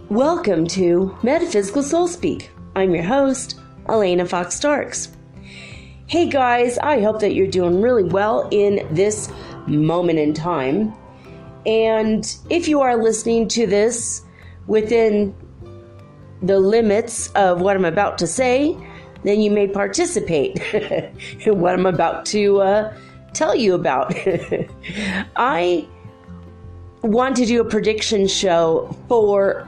Welcome to Metaphysical Soul Speak. I'm your host, Alanna Fox Starks. Hey guys, I hope that you're doing really well in this moment in time. And if you are listening to this within the limits of what I'm about to say, then you may participate in what I'm about to tell you about. I want to do a prediction show for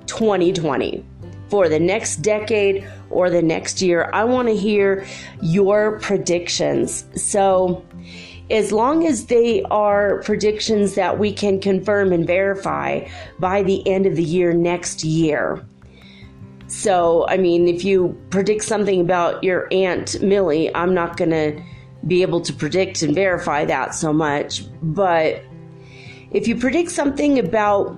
2020, for the next decade or the next year. I want to hear your predictions. So as long as they are predictions that we can confirm and verify by the end of the year next year. So, I mean, if you predict something about your Aunt Millie, I'm not going to be able to predict and verify that so much. But if you predict something about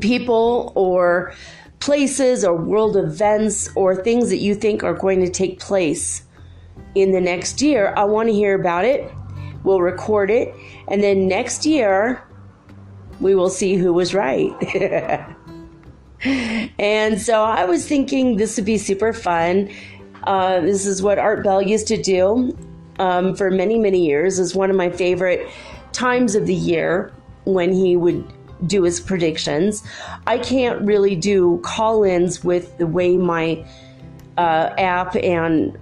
people or places or world events or things that you think are going to take place in the next year, I want to hear about it. We'll record it, and then next year we will see who was right. And so I was thinking this would be super fun. This is what Art Bell used to do for many, many years. It's one of my favorite times of the year when he would do his predictions. I can't really do call-ins with the way my app and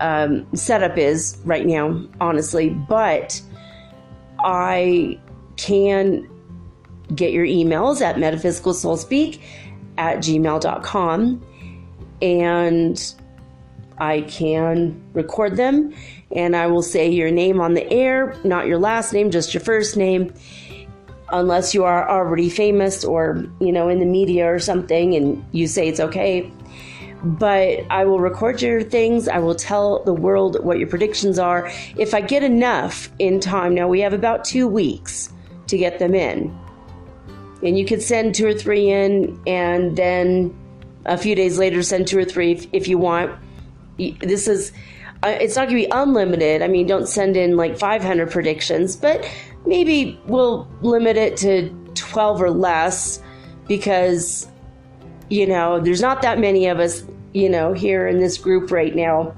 setup is right now, honestly, but I can get your emails at metaphysicalsoulspeak@gmail.com, and I can record them, and I will say your name on the air, not your last name, just your first name, unless you are already famous or, you know, in the media or something and you say it's okay. But I will record your things. I will tell the world what your predictions are. If I get enough in time, now we have about 2 weeks to get them in. And you could send 2 or 3 in, and then a few days later send 2 or 3 if you want. This is, it's not going to be unlimited. I mean, don't send in like 500 predictions, but maybe we'll limit it to 12 or less because, you know, there's not that many of us, you know, here in this group right now.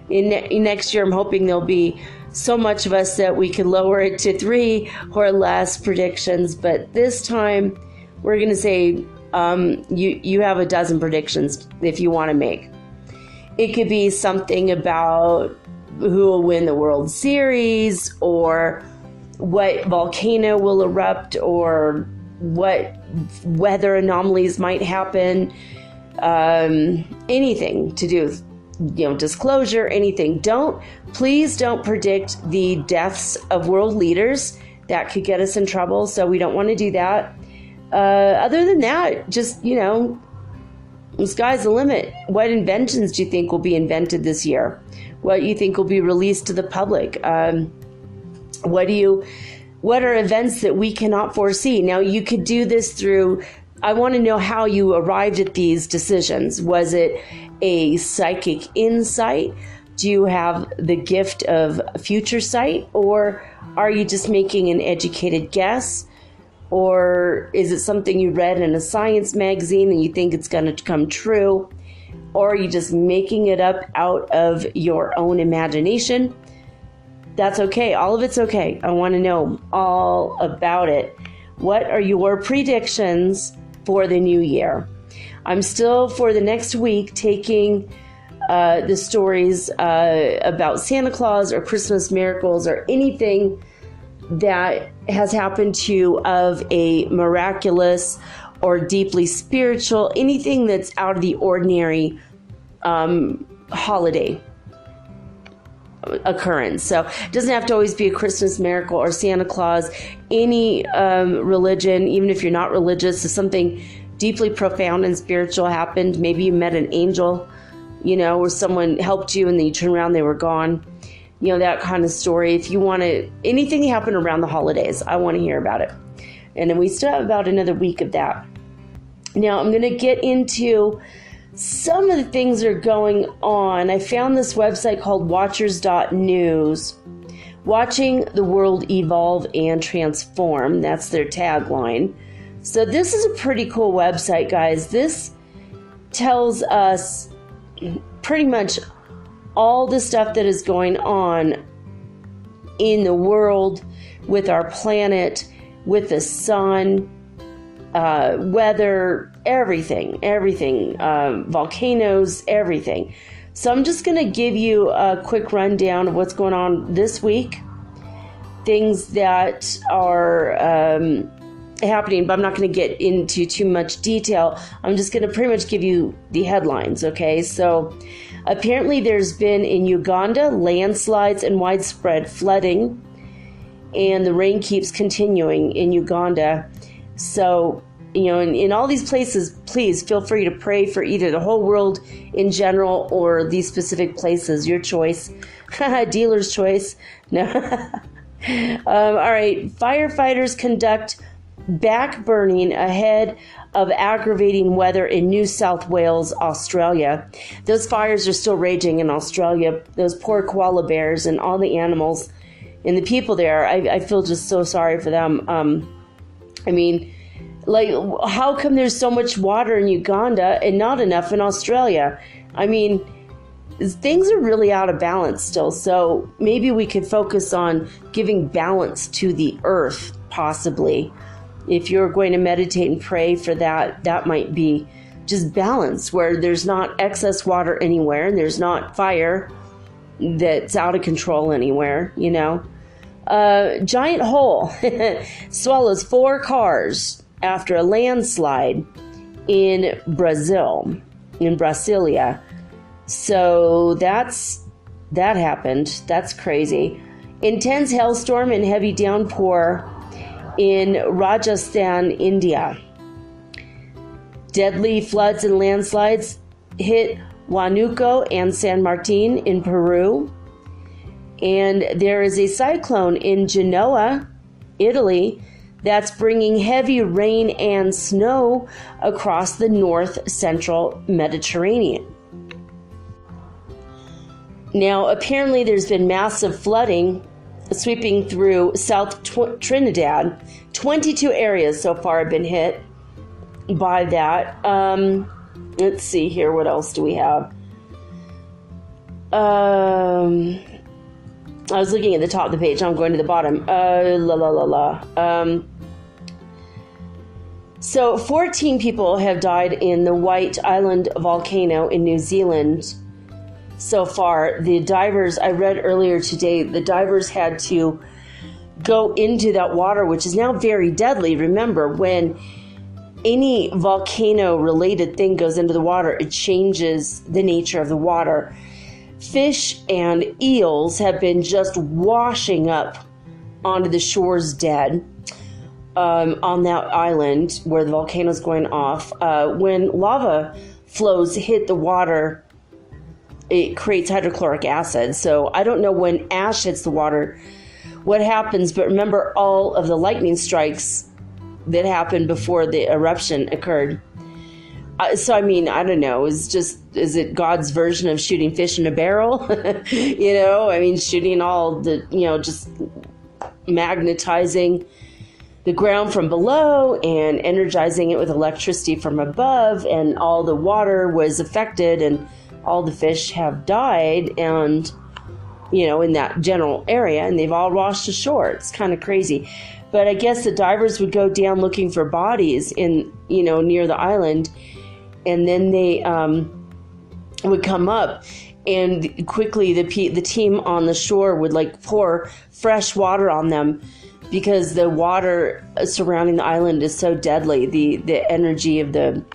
In next year, I'm hoping there'll be so much of us that we can lower it to 3 or less predictions. But this time, we're going to say you have a dozen predictions if you want to make. It could be something about who will win the World Series, or what volcano will erupt, or what weather anomalies might happen, anything to do with, you know, disclosure, anything. Please don't predict the deaths of world leaders. That could get us in trouble, so we don't want to do that. Other than that, just, you know, the sky's the limit. What inventions do you think will be invented this year? What you think will be released to the public? What are events that we cannot foresee? Now, you could do this through, I want to know how you arrived at these decisions. Was it a psychic insight? Do you have the gift of future sight? Or are you just making an educated guess? Or is it something you read in a science magazine and you think it's going to come true? Or are you just making it up out of your own imagination? That's okay. All of it's okay. I want to know all about it. What are your predictions for the new year? I'm still, for the next week, taking the stories about Santa Claus or Christmas miracles or anything that has happened to you of a miraculous or deeply spiritual, anything that's out of the ordinary holiday occurrence. So it doesn't have to always be a Christmas miracle or Santa Claus. Any religion, even if you're not religious, if something deeply profound and spiritual happened, maybe you met an angel, or someone helped you and then you turn around, they were gone. That kind of story. If you want to, anything that happened around the holidays, I want to hear about it. And then we still have about another week of that. Now I'm going to get into some of the things that are going on. I found this website called watchers.news. Watching the world evolve and transform. That's their tagline. So this is a pretty cool website, guys. This tells us pretty much all the stuff that is going on in the world, with our planet, with the sun, weather, everything, volcanoes, everything. So I'm just going to give you a quick rundown of what's going on this week, things that are happening, but I'm not going to get into too much detail. I'm just going to pretty much give you the headlines, okay? So apparently there's been in Uganda landslides and widespread flooding, and the rain keeps continuing in Uganda. So, in all these places, please feel free to pray for either the whole world in general or these specific places. Your choice. Dealer's choice. No. All right. Firefighters conduct backburning ahead of aggravating weather in New South Wales, Australia. Those fires are still raging in Australia. Those poor koala bears and all the animals and the people there. I feel just so sorry for them. How come there's so much water in Uganda and not enough in Australia? Things are really out of balance still. So maybe we could focus on giving balance to the earth, possibly. If you're going to meditate and pray for that, that might be just balance, where there's not excess water anywhere and there's not fire that's out of control anywhere, Giant hole swallows 4 cars after a landslide in Brasilia. So that happened. That's crazy. Intense hailstorm and heavy downpour in Rajasthan, India. Deadly floods and landslides hit Huánuco and San Martin in Peru. And there is a cyclone in Genoa, Italy, that's bringing heavy rain and snow across the north-central Mediterranean. Now, apparently there's been massive flooding sweeping through South Trinidad. 22 areas so far have been hit by that. Let's see here. What else do we have? I was looking at the top of the page. I'm going to the bottom. So 14 people have died in the White Island volcano in New Zealand so far. The divers, I read earlier today, the divers had to go into that water, which is now very deadly. Remember, when any volcano-related thing goes into the water, it changes the nature of the water. Fish and eels have been just washing up onto the shores dead on that island where the volcano is going off. When lava flows hit the water, it creates hydrochloric acid. So I don't know when ash hits the water what happens, but remember all of the lightning strikes that happened before the eruption occurred. So, I don't know. Is it God's version of shooting fish in a barrel? Shooting all the, just magnetizing the ground from below and energizing it with electricity from above, and all the water was affected and all the fish have died and, in that general area, and they've all washed ashore. It's kind of crazy. But I guess the divers would go down looking for bodies in, near the island. And then they would come up, and quickly the team on the shore would pour fresh water on them, because the water surrounding the island is so deadly. The energy of the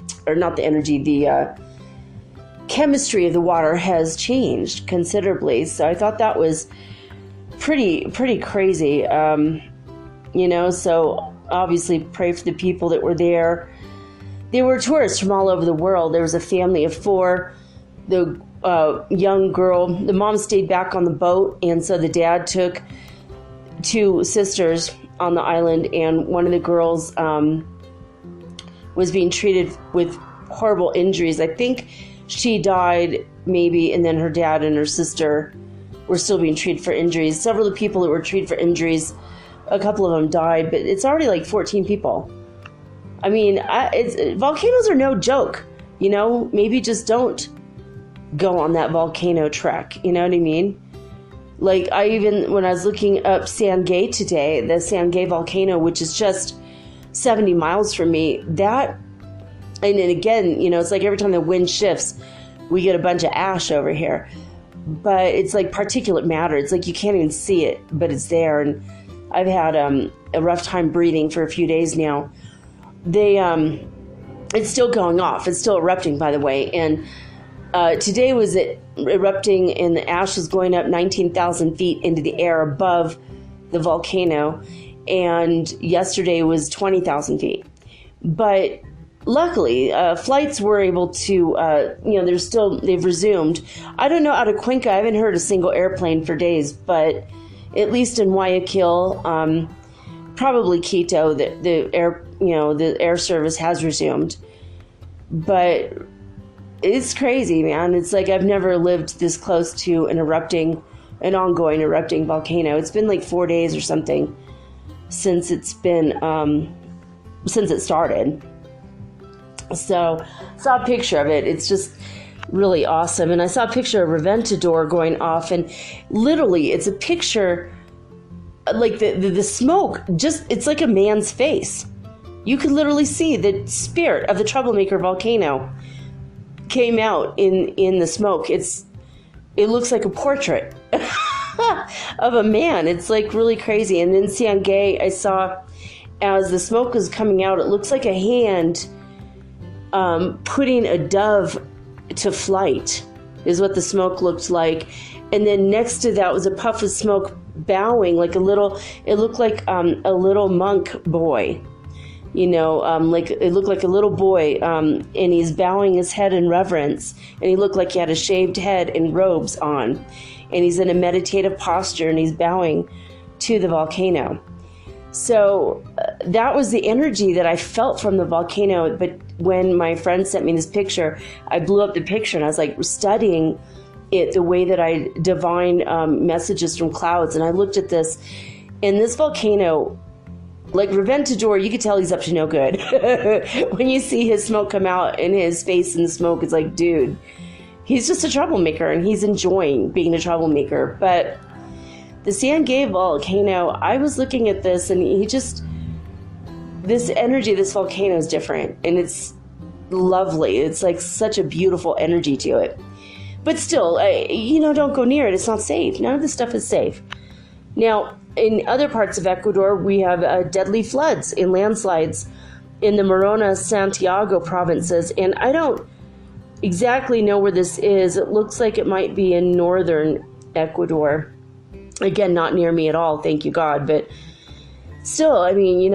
chemistry of the water has changed considerably. So I thought that was pretty crazy. So obviously pray for the people that were there. There were tourists from all over the world. There was a family of 4. The young girl, the mom stayed back on the boat, and so the dad took 2 sisters on the island, and one of the girls was being treated with horrible injuries. I think she died maybe, and then her dad and her sister were still being treated for injuries. Several of the people that were treated for injuries, a couple of them died, but it's already like 14 people. I mean, volcanoes are no joke, maybe just don't go on that volcano trek, you know what I mean? Like, when I was looking up Sangay today, the Sangay volcano, which is just 70 miles from me, and then again, it's like every time the wind shifts, we get a bunch of ash over here. But it's like particulate matter. It's like you can't even see it, but it's there. And I've had a rough time breathing for a few days now. It's still going off. It's still erupting, by the way. And today was it erupting, and the ash was going up 19,000 feet into the air above the volcano. And yesterday was 20,000 feet. But luckily, flights were able to, they've resumed. I don't know, out of Cuenca, I haven't heard a single airplane for days, but at least in Guayaquil, probably Quito, the air service has resumed. But it's crazy, man. It's like I've never lived this close to an ongoing erupting volcano. It's been like 4 days or something since it started. So saw a picture of it. It's just really awesome. And I saw a picture of Reventador going off, and literally it's a picture like the smoke, it's like a man's face. You could literally see the spirit of the troublemaker volcano came out in the smoke. It looks like a portrait of a man. It's like really crazy. And then Sangay, I saw as the smoke was coming out, it looks like a hand putting a dove to flight is what the smoke looked like. And then next to that was a puff of smoke bowing like it looked like a little monk boy, like it looked like a little boy, and he's bowing his head in reverence, and he looked like he had a shaved head and robes on, and he's in a meditative posture, and he's bowing to the volcano. So that was the energy that I felt from the volcano. But when my friend sent me this picture, I blew up the picture, and I was like studying it the way that I divine messages from clouds. And I looked at this, and this volcano, like Reventador, you could tell he's up to no good. When you see his smoke come out and his face in the smoke, it's like, dude, he's just a troublemaker, and he's enjoying being a troublemaker. But the Sangay volcano, I was looking at this, and this energy of this volcano is different, and it's lovely. It's like such a beautiful energy to it. But still, don't go near it. It's not safe. None of this stuff is safe. Now, in other parts of Ecuador, we have deadly floods and landslides in the Morona, Santiago provinces, and I don't exactly know where this is. It looks like it might be in northern Ecuador. Again, not near me at all, thank you God, but still, I mean,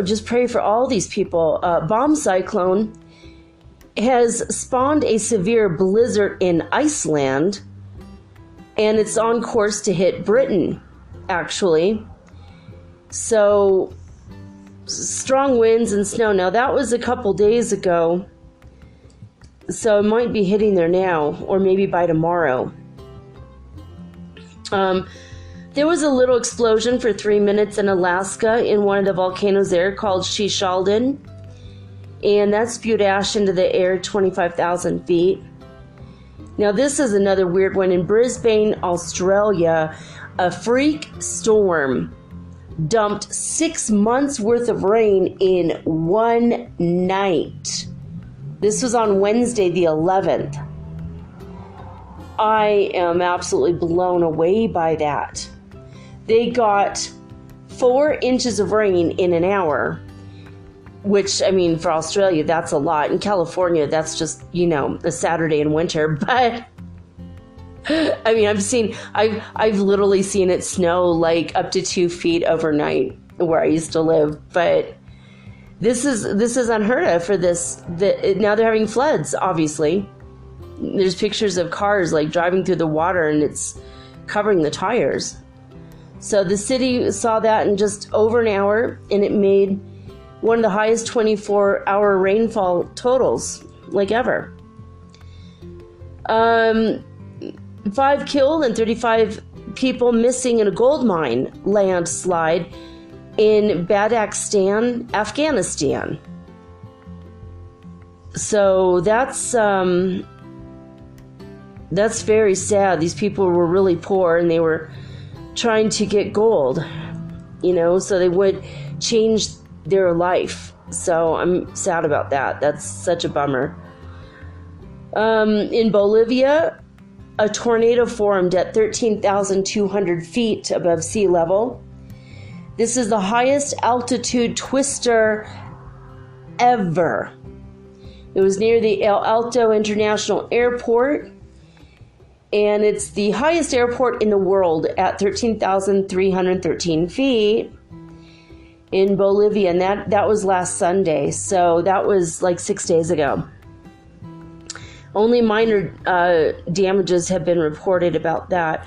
just pray for all these people. Bomb cyclone has spawned a severe blizzard in Iceland, and it's on course to hit Britain, actually. So, strong winds and snow. Now, that was a couple days ago, so it might be hitting there now, or maybe by tomorrow. There was a little explosion for 3 minutes in Alaska in one of the volcanoes there called Shishalden, and that spewed ash into the air 25,000 feet. Now this is another weird one. In Brisbane, Australia, a freak storm dumped 6 months worth of rain in one night. This was on Wednesday the 11th. I am absolutely blown away by that. They got 4 inches of rain in an hour, which, I mean, for Australia, that's a lot. In California, that's just, a Saturday in winter. But I mean, I've literally seen it snow like up to 2 feet overnight where I used to live. But this is unheard of for this. Now they're having floods, obviously. There's pictures of cars like driving through the water and it's covering the tires. So the city saw that in just over an hour, and it made one of the highest 24-hour rainfall totals like ever. 5 killed and 35 people missing in a gold mine landslide in Badakhshan, Afghanistan. So that's very sad. These people were really poor and they were trying to get gold, so they would change their life. So I'm sad about that. That's such a bummer. In Bolivia, a tornado formed at 13,200 feet above sea level. This is the highest altitude twister ever. It was near the El Alto International Airport, and it's the highest airport in the world at 13,313 feet in Bolivia, and that was last Sunday, so that was like 6 days ago. Only minor damages have been reported about that.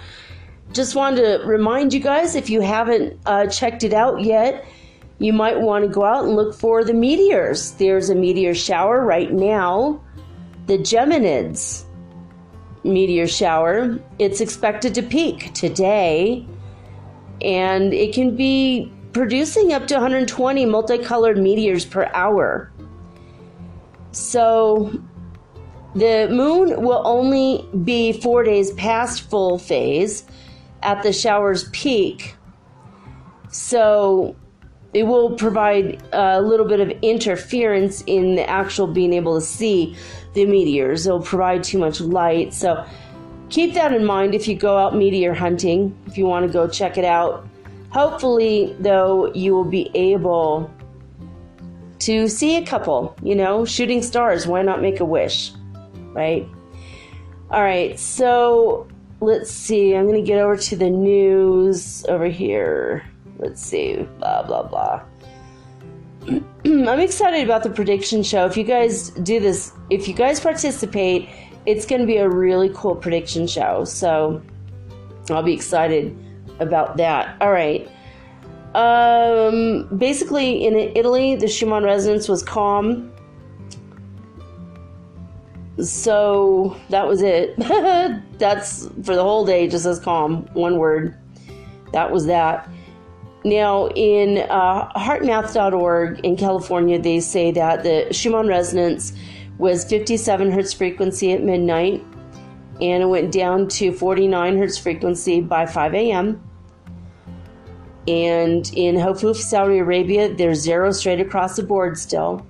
Just wanted to remind you guys, if you haven't checked it out yet, you might want to go out and look for the meteors. There's a meteor shower right now, the Geminids meteor shower. It's expected to peak today, and it can be producing up to 120 multicolored meteors per hour. So the moon will only be 4 days past full phase at the shower's peak. So it will provide a little bit of interference in the actual being able to see the meteors. It'll provide too much light. So keep that in mind if you go out meteor hunting, if you want to go check it out. Hopefully, though, you will be able to see a couple, shooting stars. Why not make a wish, right? All right, so let's see. I'm going to get over to the news over here. Let's see, blah, blah, blah. I'm excited about the prediction show. If you guys do this, if you guys participate, it's going to be a really cool prediction show. So I'll be excited about that. All right. Basically, in Italy, the Schumann resonance was calm. So that was it. That's for the whole day, just as calm. One word. That was that. Now, in heartmath.org in California, they say that the Schumann resonance was 57 hertz frequency at midnight, and it went down to 49 hertz frequency by 5 a.m. And in Hofuf, Saudi Arabia, there's 0 straight across the board still.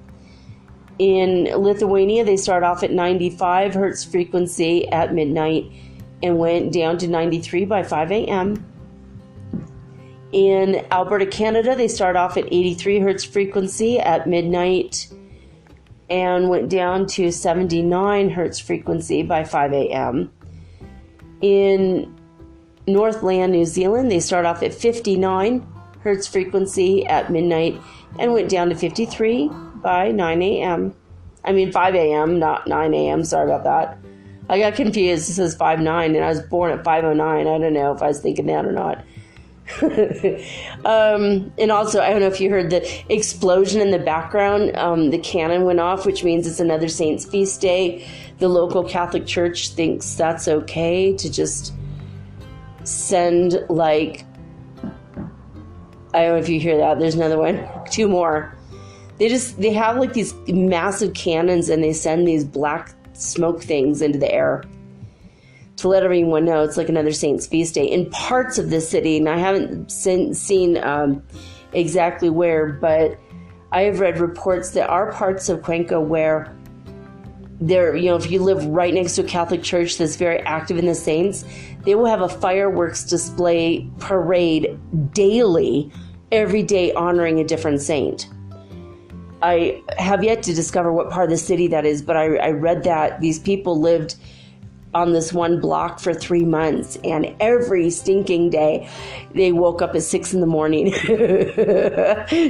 In Lithuania, they start off at 95 hertz frequency at midnight and went down to 93 by 5 a.m. In Alberta, Canada, they start off at 83 hertz frequency at midnight and went down to 79 hertz frequency by 5 a.m. In Northland, New Zealand, they start off at 59 hertz frequency at midnight and went down to 53 by 9 a.m. I mean 5 a.m., not 9 a.m. Sorry about that. I got confused. It says 5/9, and I was born at 5:09. I don't know if I was thinking that or not. And also, I don't know if you heard the explosion in the background. The cannon went off, which means it's another saint's feast day. The local Catholic Church thinks that's okay to just send, like, I don't know if you hear that. There's another one. 2 more. They have like these massive cannons, and they send these black smoke things into the air to let everyone know it's like another saint's feast day in parts of the city. And I haven't seen exactly where, but I have read reports that are parts of Cuenca where there, if you live right next to a Catholic church that's very active in the saints, they will have a fireworks display parade daily, every day, honoring a different saint. I have yet to discover what part of the city that is, but I read that these people lived on this one block for 3 months, and every stinking day they woke up at 6 a.m.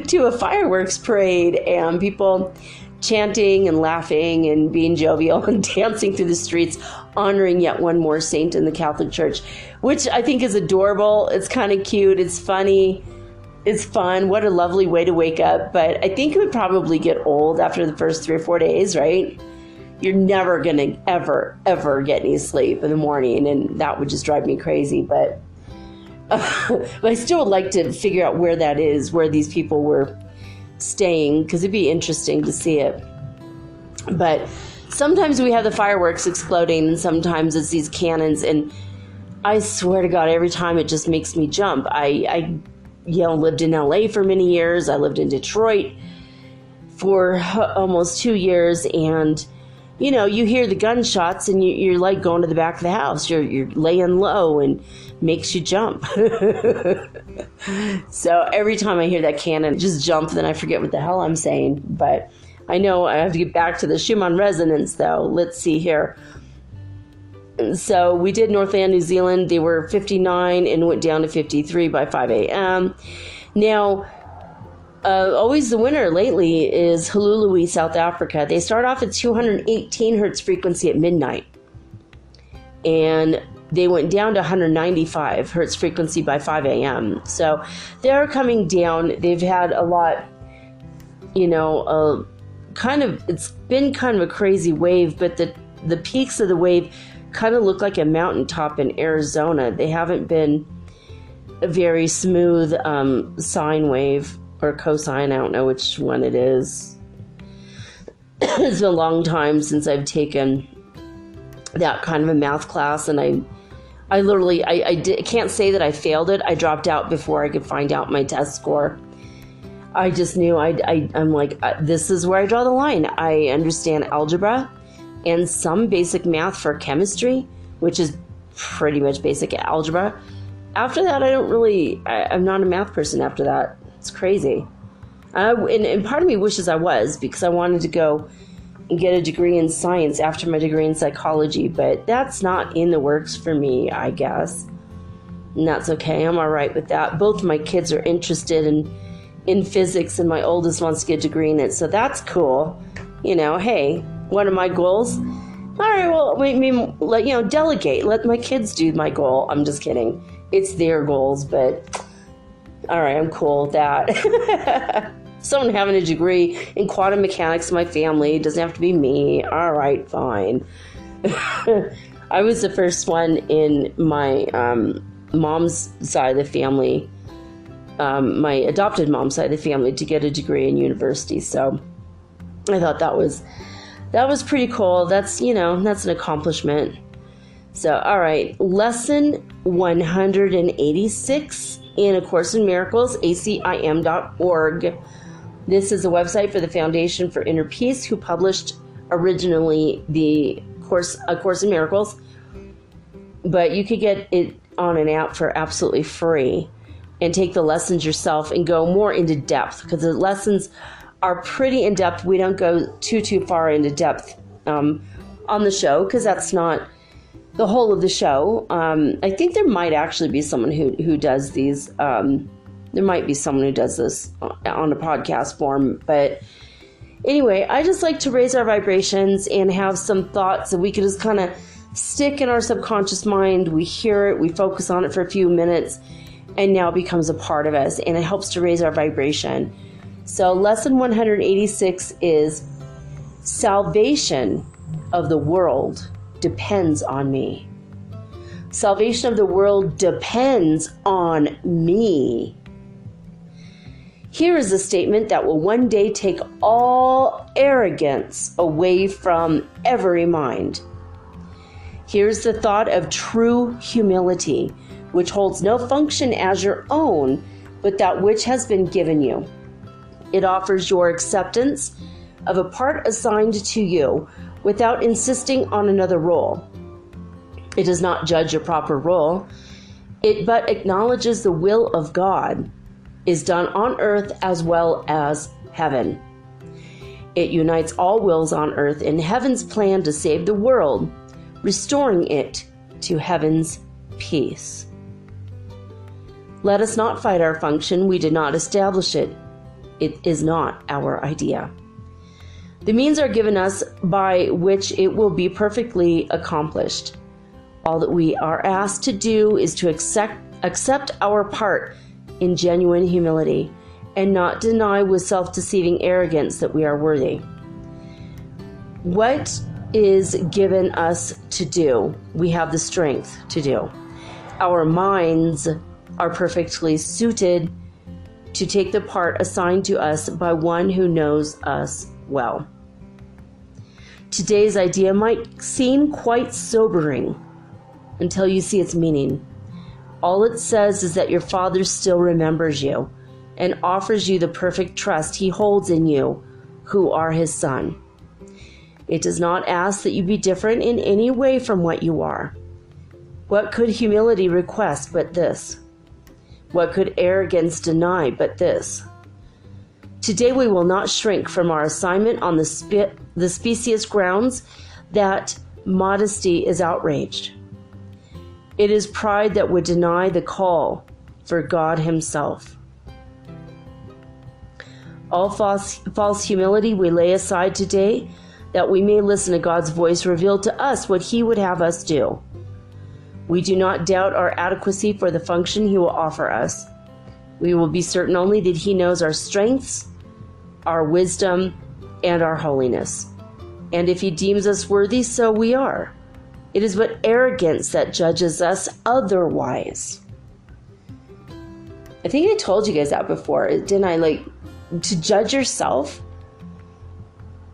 to a fireworks parade, and people chanting and laughing and being jovial and dancing through the streets, honoring yet one more saint in the Catholic Church, which I think is adorable. It's kind of cute. It's funny. It's fun. What a lovely way to wake up. But I think it would probably get old after the first 3 or 4 days, right? You're never going to ever get any sleep in the morning, and that would just drive me crazy. But I still would like to figure out where that is, where these people were staying, because it'd be interesting to see it. But sometimes we have the fireworks exploding, and sometimes it's these cannons, and I swear to God, every time it just makes me jump. I lived in LA for many years. I lived in Detroit for almost 2 years, and you hear the gunshots and you're like going to the back of the house. You're laying low and makes you jump. So every time I hear that cannon, just jump, then I forget what the hell I'm saying. But I know I have to get back to the Schumann resonance, though. Let's see here. So we did Northland, New Zealand. They were 59 and went down to 53 by 5 a.m. Now, always the winner lately is Hulului, South Africa. They start off at 218 hertz frequency at midnight, and they went down to 195 hertz frequency by 5 a.m. So they're coming down. They've had a lot, it's been kind of a crazy wave, but the peaks of the wave kind of look like a mountaintop in Arizona. They haven't been a very smooth sine wave. Or cosine, I don't know which one it is. It's been a long time since I've taken that kind of a math class, and I literally can't say that I failed it. I dropped out before I could find out my test score. I just knew I'm like, this is where I draw the line. I understand algebra and some basic math for chemistry, which is pretty much basic algebra. After that, I'm not a math person after that. It's crazy. And part of me wishes I was, because I wanted to go and get a degree in science after my degree in psychology, but that's not in the works for me, I guess. And that's okay. I'm all right with that. Both my kids are interested in physics, and my oldest wants to get a degree in it, so that's cool. Hey, one of my goals. All right, well, delegate. Let my kids do my goal. I'm just kidding. It's their goals, but all right, I'm cool with that. Someone having a degree in quantum mechanics in my family. It doesn't have to be me. All right, fine. I was the first one in my mom's side of the family, my adopted mom's side of the family, to get a degree in university. So I thought that was pretty cool. That's an accomplishment. So, all right, lesson 186 in A Course in Miracles, acim.org. This is a website for the Foundation for Inner Peace, who published originally A Course in Miracles, but you could get it on an app for absolutely free and take the lessons yourself and go more into depth, because the lessons are pretty in depth. We don't go too far into depth on the show, because that's not the whole of the show. I think there might actually be someone who does these. There might be someone who does this on a podcast form. But anyway, I just like to raise our vibrations and have some thoughts that we can just kind of stick in our subconscious mind. We hear it, we focus on it for a few minutes, and now it becomes a part of us, and it helps to raise our vibration. So lesson 186 is salvation of the world depends on me. Salvation of the world depends on me. Here is a statement that will one day take all arrogance away from every mind. Here's the thought of true humility, which holds no function as your own, but that which has been given you. It offers your acceptance of a part assigned to you without insisting on another role. It does not judge your proper role. It but acknowledges the will of God is done on earth as well as heaven. It unites all wills on earth in heaven's plan to save the world, restoring it to heaven's peace. Let us not fight our function. We did not establish it. It is not our idea. The means are given us by which it will be perfectly accomplished. All that we are asked to do is to accept our part in genuine humility and not deny with self-deceiving arrogance that we are worthy. What is given us to do, we have the strength to do. Our minds are perfectly suited to take the part assigned to us by one who knows us well. Today's idea might seem quite sobering until you see its meaning. All it says is that your Father still remembers you and offers you the perfect trust he holds in you, who are his Son. It does not ask that you be different in any way from what you are. What could humility request but this? What could arrogance deny but this? Today we will not shrink from our assignment on the specious grounds that modesty is outraged. It is pride that would deny the call for God himself. All false humility we lay aside today, that we may listen to God's voice reveal to us what he would have us do. We do not doubt our adequacy for the function he will offer us. We will be certain only that he knows our strengths, our wisdom, and our holiness. And if he deems us worthy, so we are. It is but arrogance that judges us otherwise. I think I told you guys that before, didn't I? Like, to judge yourself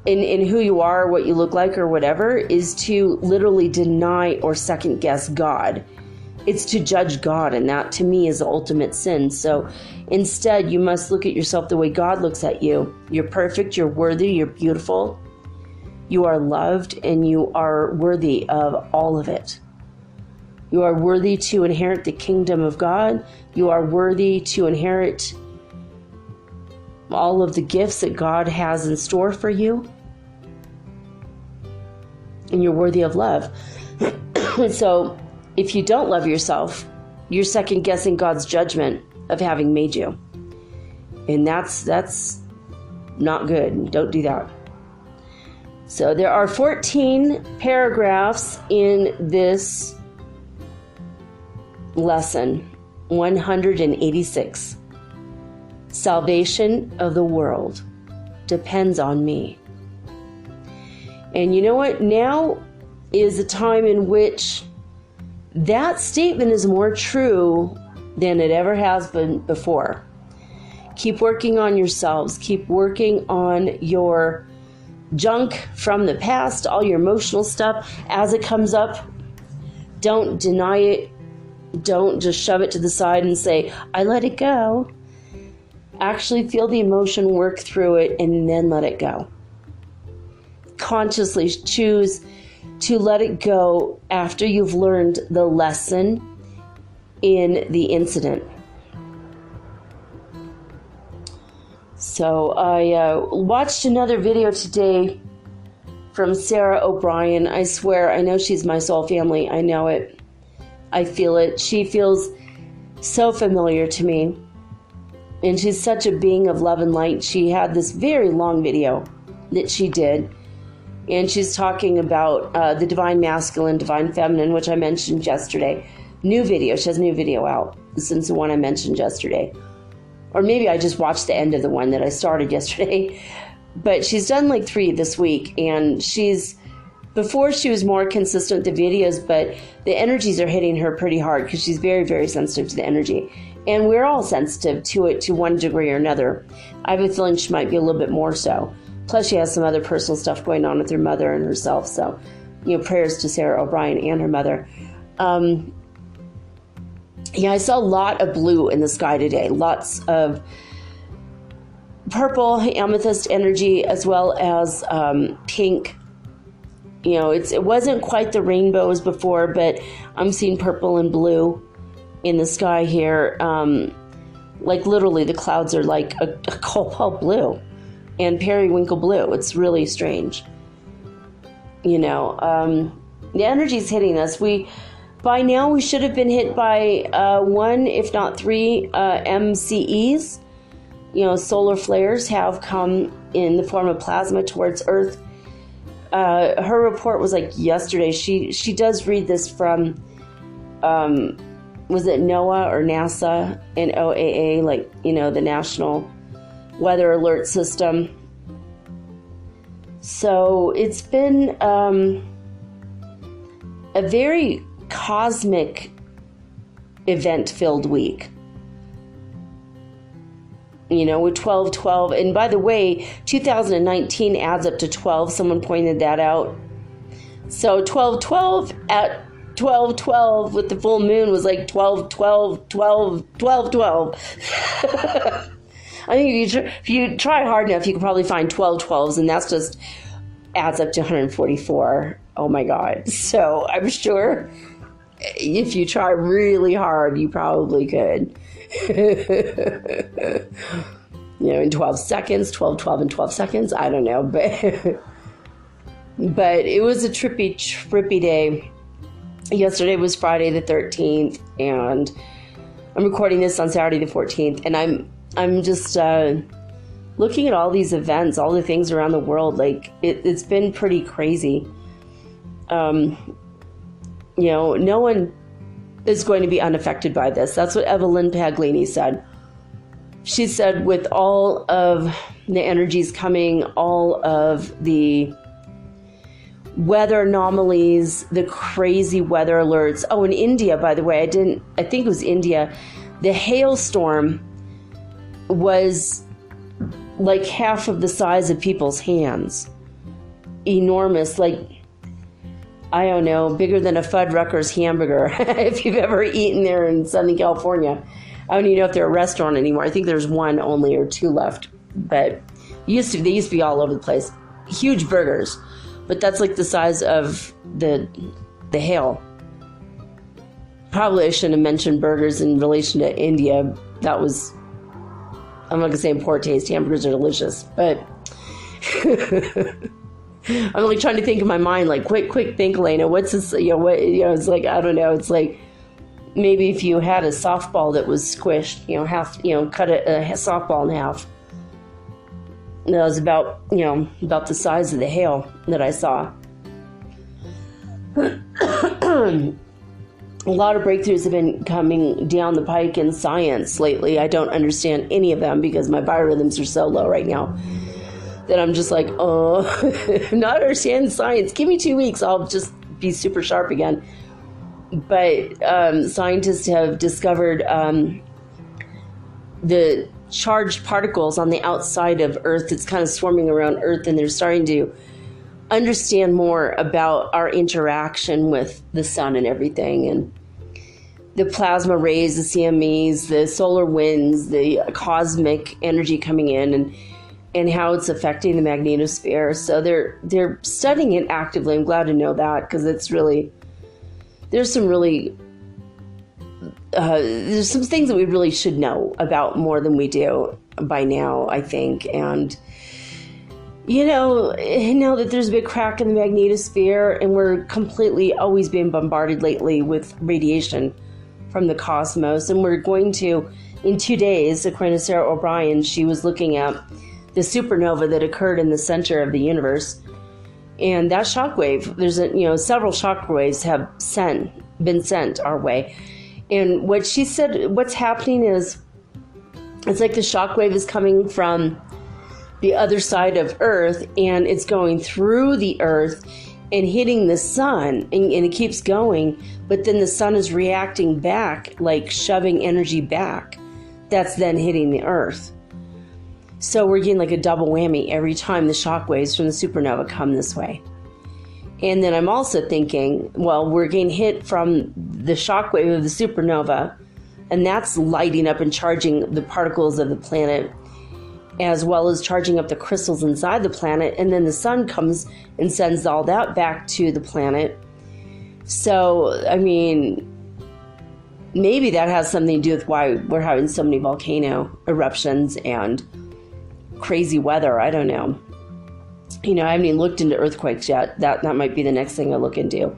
in who you are, what you look like, or whatever, is to literally deny or second guess God. It's to judge God, and that to me is the ultimate sin. So instead, you must look at yourself the way God looks at you. You're perfect, you're worthy, you're beautiful, you are loved, and you are worthy of all of it. You are worthy to inherit the kingdom of God. You are worthy to inherit all of the gifts that God has in store for you. And you're worthy of love. So if you don't love yourself, you're second guessing God's judgment of having made you. And that's not good. Don't do that. So there are 14 paragraphs in this lesson, 186. Salvation of the world depends on me. And you know what? Now is a time in which that statement is more true than it ever has been before. Keep working on yourselves. Keep working on your junk from the past, all your emotional stuff as it comes up. Don't deny it. Don't just shove it to the side and say, I let it go. Actually feel the emotion, work through it, and then let it go. Consciously choose to let it go after you've learned the lesson in the incident. So I watched another video today from Sarah O'Brien. I swear, I know she's my soul family. I know it. I feel it. She feels so familiar to me. And she's such a being of love and light. She had this very long video that she did. And she's talking about the divine masculine, divine feminine, which I mentioned yesterday. New video. She has a new video out since the one I mentioned yesterday. Or maybe I just watched the end of the one that I started yesterday. But she's done like 3 this week. And before she was more consistent with the videos, but the energies are hitting her pretty hard because she's very, very sensitive to the energy. And we're all sensitive to it to one degree or another. I have a feeling she might be a little bit more so. Plus, she has some other personal stuff going on with her mother and herself. So, prayers to Sarah O'Brien and her mother. I saw a lot of blue in the sky today. Lots of purple, amethyst energy, as well as pink. It wasn't quite the rainbows before, but I'm seeing purple and blue in the sky here. Like literally the clouds are like a cobalt blue. and periwinkle blue. It's really strange. You know, the energy's hitting us. By now we should have been hit by 1, if not 3 MCEs. You know, solar flares have come in the form of plasma towards Earth. Her report was like yesterday. She does read this from, was it NOAA or NASA and OAA, like, you know, the National Weather Alert System. So it's been a very cosmic event-filled week. You know, with 12/12. And by the way, 2019 adds up to 12. Someone pointed that out. So 12/12 at 12/12 with the full moon was like 12/12/12/12/12. I think if you try hard enough, you can probably find 12/12s, and that's just adds up to 144. Oh my God. So I'm sure if you try really hard, you probably could. You know, in 12 seconds, 12/12 in 12 seconds. I don't know, but it was a trippy day. Yesterday was Friday the 13th, and I'm recording this on Saturday the 14th, and I'm just looking at all these events, all the things around the world. Like it's been pretty crazy. You know, no one is going to be unaffected by this. That's what Evelyn Paglini said. She said with all of the energies coming, all of the weather anomalies, the crazy weather alerts. Oh, in India, by the way, I think it was India, the hailstorm was like half of the size of people's hands. Enormous, like, I don't know, bigger than a Fuddruckers hamburger, if you've ever eaten there in Southern California. I don't even know if they're a restaurant anymore. I think there's one only or 2 left. But they used to be all over the place. Huge burgers. But that's like the size of the hail. Probably I shouldn't have mentioned burgers in relation to India. That was, I'm not going to say in poor taste. Hamburgers are delicious. But I'm like trying to think in my mind, like, quick think, Elena. What's this? You know, it's like, I don't know. It's like maybe if you had a softball that was squished, you know, half, you know, cut a softball in half. And that was about the size of the hail that I saw. A lot of breakthroughs have been coming down the pike in science lately. I don't understand any of them because my biorhythms are so low right now that I'm just like, oh, not understanding science. Give me 2 weeks. I'll just be super sharp again. But scientists have discovered the charged particles on the outside of Earth that's kind of swarming around Earth, and they're starting to understand more about our interaction with the sun and everything, and the plasma rays, the CMEs, the solar winds, the cosmic energy coming in, and how it's affecting the magnetosphere. So they're studying it actively. I'm glad to know that, because it's really, there's some things that we really should know about more than we do by now, I think. And, you know, now that there's a big crack in the magnetosphere and we're completely always being bombarded lately with radiation from the cosmos, and we're going to, in 2 days, according to Sarah O'Brien, she was looking at the supernova that occurred in the center of the universe. And that shockwave, there's several shockwaves have been sent our way. And what she said, what's happening is, it's like the shockwave is coming from the other side of Earth, and it's going through the Earth and hitting the sun, and it keeps going, but then the sun is reacting back, like shoving energy back. That's then hitting the Earth. So we're getting like a double whammy every time the shockwaves from the supernova come this way. And then I'm also thinking, well, we're getting hit from the shockwave of the supernova, and that's lighting up and charging the particles of the planet, as well as charging up the crystals inside the planet. And then the sun comes and sends all that back to the planet. So, I mean, maybe that has something to do with why we're having so many volcano eruptions and crazy weather. I don't know. I haven't even looked into earthquakes yet. That might be the next thing I look into.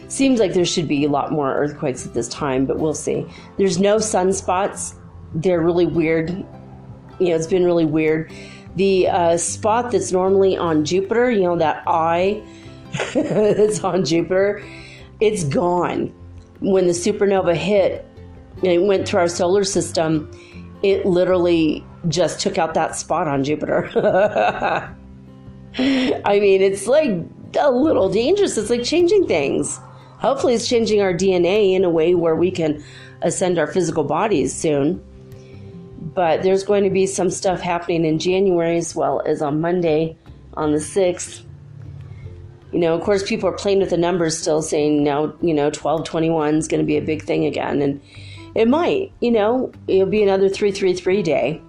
Seems like there should be a lot more earthquakes at this time, but we'll see. There's no sunspots. They're really weird. It's been really weird. The spot that's normally on Jupiter, that eye that's on Jupiter, it's gone. When the supernova hit and it went through our solar system, it literally just took out that spot on Jupiter. I mean, it's like a little dangerous. It's like changing things. Hopefully it's changing our DNA in a way where we can ascend our physical bodies soon. But there's going to be some stuff happening in January as well as on Monday on the 6th. Of course, people are playing with the numbers still, saying now, 12/21 is going to be a big thing again. And it might, it'll be another 333 day.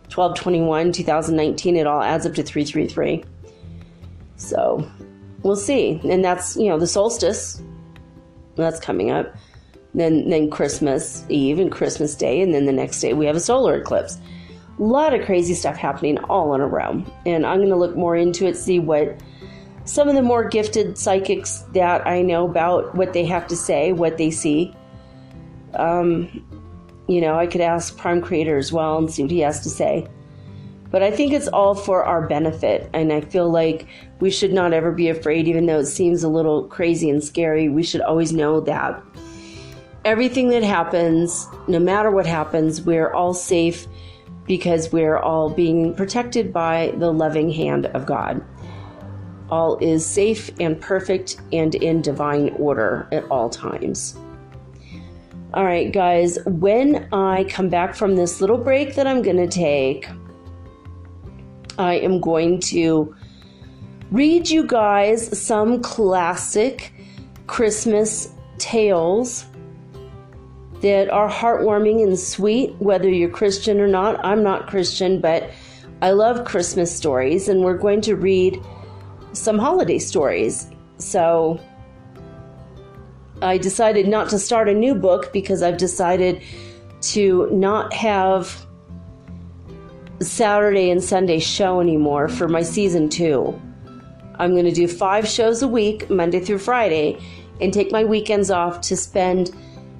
12/21, 2019, it all adds up to 333. So we'll see. And that's, the solstice. That's coming up. Then Christmas Eve and Christmas Day, and then the next day we have a solar eclipse. A lot of crazy stuff happening all in a row. And I'm going to look more into it, see what some of the more gifted psychics that I know about, what they have to say, what they see. I could ask Prime Creator as well and see what he has to say. But I think it's all for our benefit. And I feel like we should not ever be afraid, even though it seems a little crazy and scary. We should always know that everything that happens, no matter what happens, we're all safe because we're all being protected by the loving hand of God. All is safe and perfect and in divine order at all times. All right, guys, when I come back from this little break that I'm going to take, I am going to read you guys some classic Christmas tales that are heartwarming and sweet, whether you're Christian or not. I'm not Christian, but I love Christmas stories, and we're going to read some holiday stories. So I decided not to start a new book because I've decided to not have Saturday and Sunday show anymore for my season 2. I'm going to do 5 shows a week, Monday through Friday, and take my weekends off to spend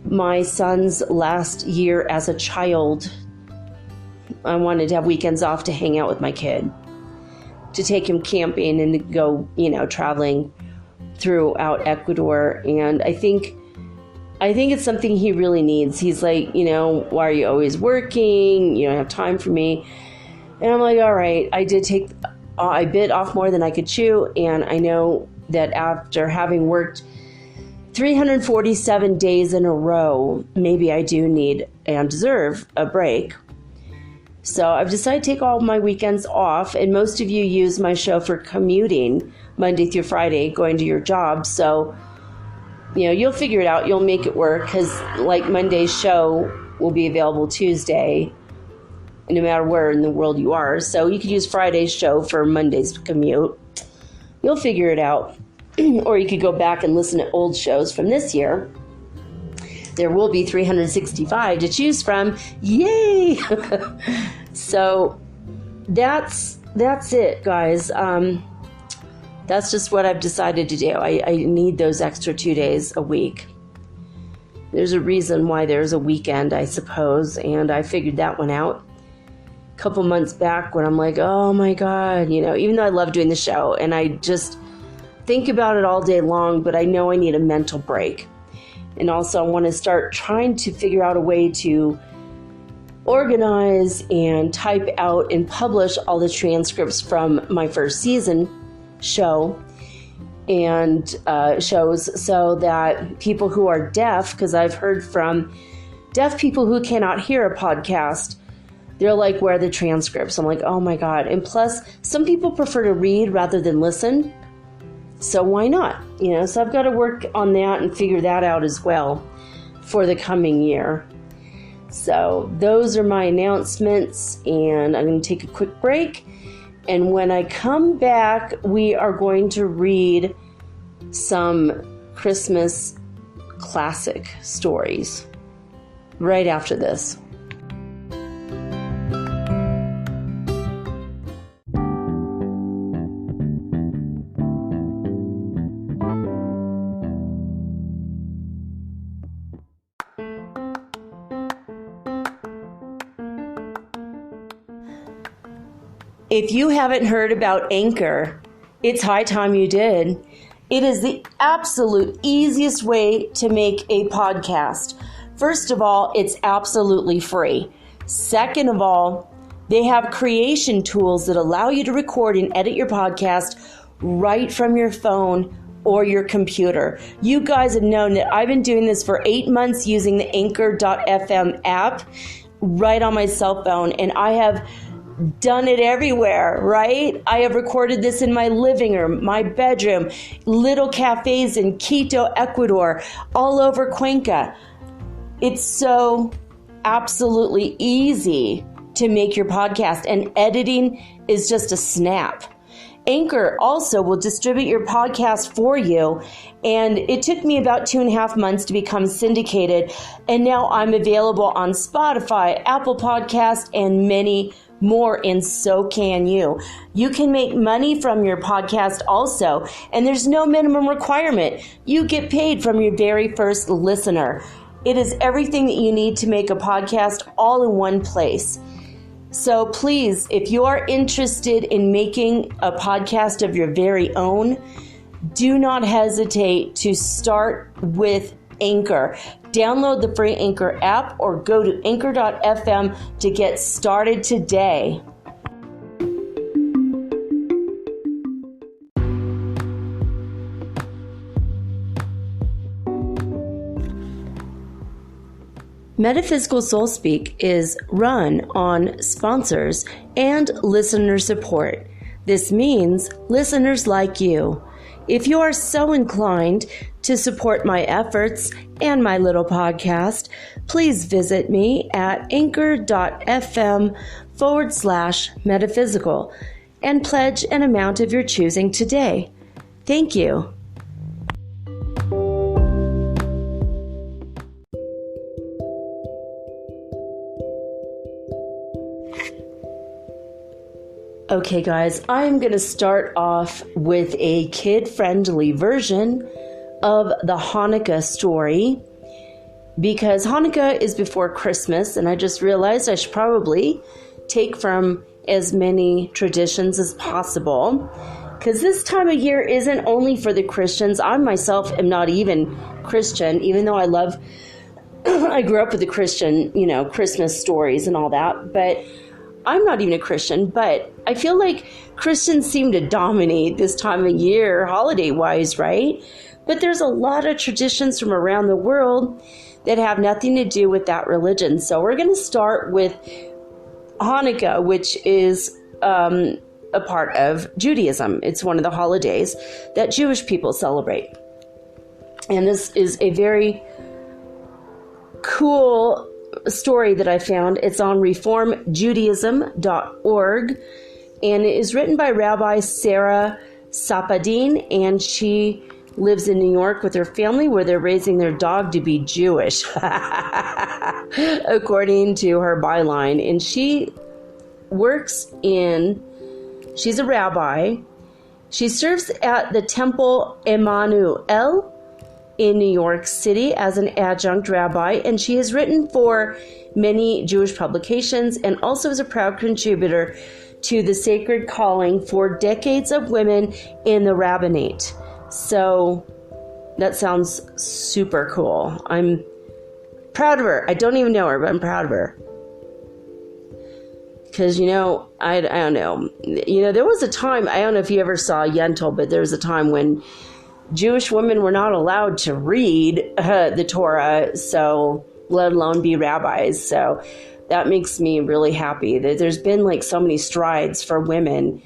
my son's last year as a child. I wanted to have weekends off to hang out with my kid, to take him camping and to go, traveling throughout Ecuador. And I think it's something he really needs. He's like, why are you always working? You don't have time for me. And I'm like, all right, I bit off more than I could chew. And I know that after having worked 347 days in a row, maybe I do need and deserve a break. So I've decided to take all my weekends off, and most of you use my show for commuting Monday through Friday, going to your job. So, you'll figure it out. You'll make it work, because like Monday's show will be available Tuesday, no matter where in the world you are. So you could use Friday's show for Monday's commute. You'll figure it out. Or you could go back and listen to old shows from this year. There will be 365 to choose from. Yay! So that's it, guys. That's just what I've decided to do. I need those extra 2 days a week. There's a reason why there's a weekend, I suppose, and I figured that one out a couple months back when I'm like, oh my God, even though I love doing the show and I just think about it all day long, but I know I need a mental break. And also I want to start trying to figure out a way to organize and type out and publish all the transcripts from my first season show and shows, so that people who are deaf, because I've heard from deaf people who cannot hear a podcast, they're like, where are the transcripts? I'm like, oh my God. And plus, some people prefer to read rather than listen. So why not? So I've got to work on that and figure that out as well for the coming year. So those are my announcements, and I'm going to take a quick break. And when I come back, we are going to read some Christmas classic stories right after this. If you haven't heard about Anchor, it's high time you did. It is the absolute easiest way to make a podcast. First of all, it's absolutely free. Second of all, they have creation tools that allow you to record and edit your podcast right from your phone or your computer. You guys have known that I've been doing this for 8 months using the Anchor.fm app right on my cell phone, and I have done it everywhere, right? I have recorded this in my living room, my bedroom, little cafes in Quito, Ecuador, all over Cuenca. It's so absolutely easy to make your podcast, and editing is just a snap. Anchor also will distribute your podcast for you, and it took me about 2.5 months to become syndicated, and now I'm available on Spotify, Apple Podcasts, and many more, and so can you. You can make money from your podcast also, and there's no minimum requirement. You get paid from your very first listener. It is everything that you need to make a podcast all in one place. So please, if you are interested in making a podcast of your very own, do not hesitate to start with Anchor. Download the free Anchor app or go to anchor.fm to get started today. Metaphysical Soul Speak is run on sponsors and listener support. This means listeners like you. If you are so inclined to support my efforts and my little podcast, please visit me at anchor.fm/metaphysical and pledge an amount of your choosing today. Thank you. Okay, guys, I'm going to start off with a kid-friendly version of the Hanukkah story because Hanukkah is before Christmas, and I just realized I should probably take from as many traditions as possible because this time of year isn't only for the Christians. I myself am not even Christian, even though I grew up with the Christian, Christmas stories and all that, but I'm not even a Christian, but I feel like Christians seem to dominate this time of year, holiday-wise, right? But there's a lot of traditions from around the world that have nothing to do with that religion. So we're going to start with Hanukkah, which is a part of Judaism. It's one of the holidays that Jewish people celebrate. And this is a very cool story that I found. It's on reformjudaism.org, and it is written by Rabbi Sarah Sapadin, and she lives in New York with her family where they're raising their dog to be Jewish, according to her byline. And she's a rabbi. She serves at the Temple Emmanuel in New York City as an adjunct rabbi, and she has written for many Jewish publications and also is a proud contributor to the Sacred Calling for Decades of Women in the Rabbinate. So that sounds super cool. I'm proud of her. I don't even know her, but I'm proud of her. Because, I don't know. There was a time, I don't know if you ever saw Yentl, but there was a time when Jewish women were not allowed to read the Torah, so let alone be rabbis. So that makes me really happy that there's been so many strides for women.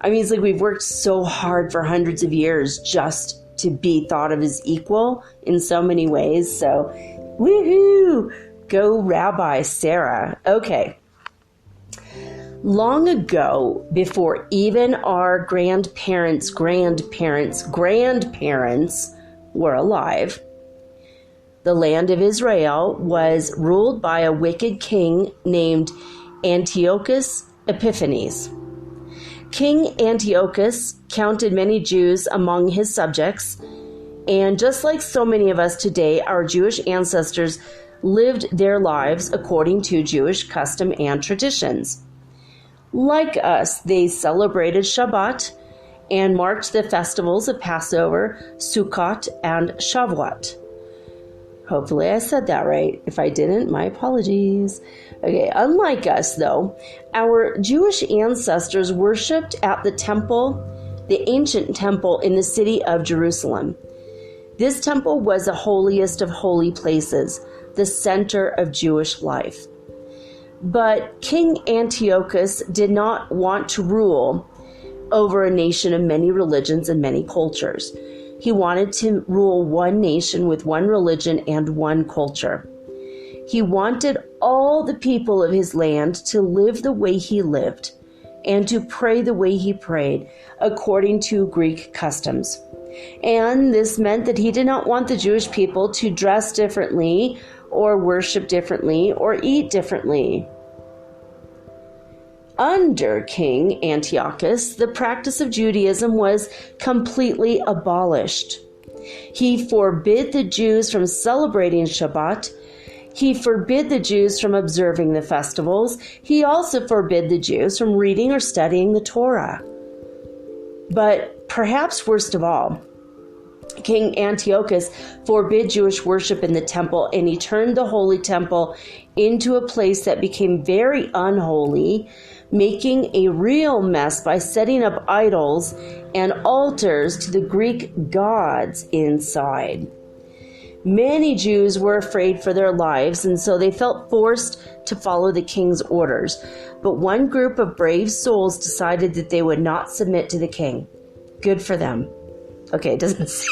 I mean, it's like we've worked so hard for hundreds of years just to be thought of as equal in so many ways. So, woohoo! Go Rabbi Sarah. Okay. Long ago, before even our grandparents' were alive, the land of Israel was ruled by a wicked king named Antiochus Epiphanes. King Antiochus counted many Jews among his subjects, and just like so many of us today, our Jewish ancestors lived their lives according to Jewish custom and traditions. Like us, they celebrated Shabbat and marked the festivals of Passover, Sukkot, and Shavuot. Hopefully I said that right. If I didn't, my apologies. Okay, unlike us, though, our Jewish ancestors worshipped at the temple, the ancient temple in the city of Jerusalem. This temple was the holiest of holy places, the center of Jewish life. But King Antiochus did not want to rule over a nation of many religions and many cultures. He wanted to rule one nation with one religion and one culture. He wanted all the people of his land to live the way he lived and to pray the way he prayed, according to Greek customs. And this meant that he did not want the Jewish people to dress differently or worship differently or eat differently. Under King Antiochus, the practice of Judaism was completely abolished. He forbid the Jews from celebrating Shabbat. He forbid the Jews from observing the festivals. He also forbid the Jews from reading or studying the Torah. But perhaps worst of all, King Antiochus forbid Jewish worship in the temple, and he turned the holy temple into a place that became very unholy, making a real mess by setting up idols and altars to the Greek gods inside. Many Jews were afraid for their lives, and so they felt forced to follow the king's orders. But one group of brave souls decided that they would not submit to the king. Good for them. Okay, it doesn't say.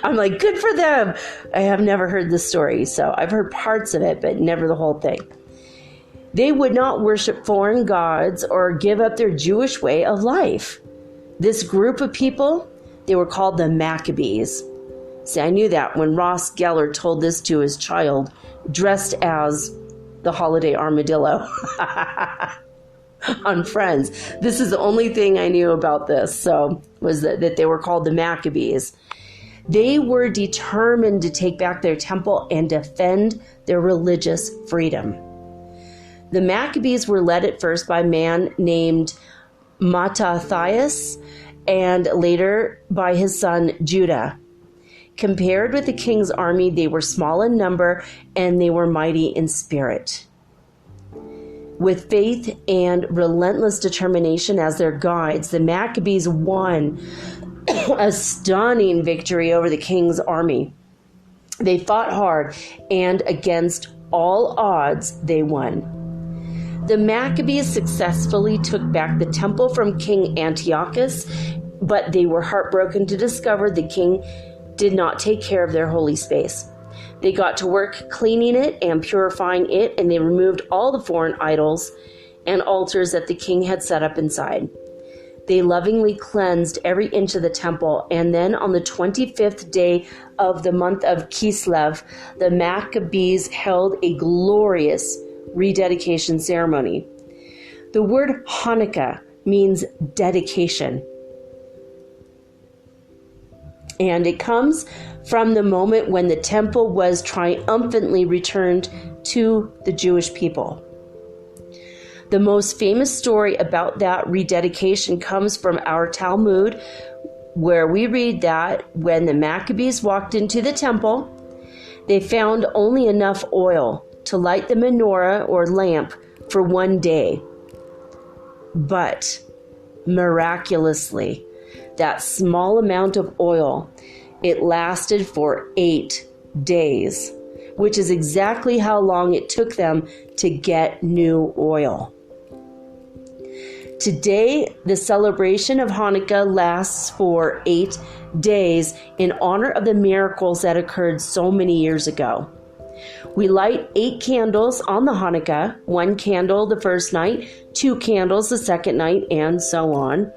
I'm like, good for them. I have never heard this story, so I've heard parts of it, but never the whole thing. They would not worship foreign gods or give up their Jewish way of life. This group of people, they were called the Maccabees. See, I knew that when Ross Geller told this to his child, dressed as the holiday armadillo on Friends. This is the only thing I knew about this, so was that they were called the Maccabees. They were determined to take back their temple and defend their religious freedom. The Maccabees were led at first by a man named Mattathias and later by his son Judah. Compared with the king's army, they were small in number and they were mighty in spirit. With faith and relentless determination as their guides, the Maccabees won a stunning victory over the king's army. They fought hard, and against all odds, they won. The Maccabees successfully took back the temple from King Antiochus, but they were heartbroken to discover the king did not take care of their holy space. They got to work cleaning it and purifying it, and they removed all the foreign idols and altars that the king had set up inside. They lovingly cleansed every inch of the temple, and then on the 25th day of the month of Kislev, the Maccabees held a glorious rededication ceremony. The word Hanukkah means dedication. And it comes from the moment when the temple was triumphantly returned to the Jewish people. The most famous story about that rededication comes from our Talmud, where we read that when the Maccabees walked into the temple, they found only enough oil to light the menorah or lamp for one day. But miraculously, that small amount of oil, it lasted for 8 days, which is exactly how long it took them to get new oil. Today, the celebration of Hanukkah lasts for 8 days in honor of the miracles that occurred so many years ago. We light 8 candles on the Hanukkah, 1 candle the first night, 2 candles the second night, and so on.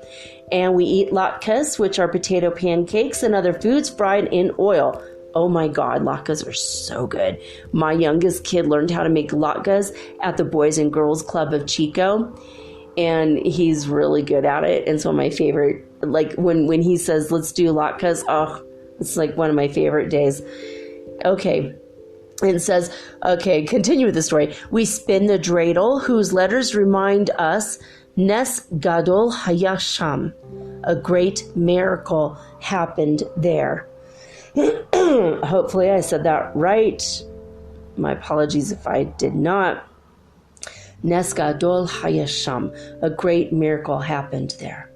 And we eat latkes, which are potato pancakes and other foods fried in oil. Oh my God, latkes are so good. My youngest kid learned how to make latkes at the Boys and Girls Club of Chico, and he's really good at it. And so my favorite, like when he says, let's do latkes, oh, it's like one of my favorite days. Okay. And it says, okay, continue with the story. We spin the dreidel, whose letters remind us Nes Gadol Hayasham. A great miracle happened there. Hopefully I said that right. My apologies if I did not. Nes Gadol Hayasham. A great miracle happened there.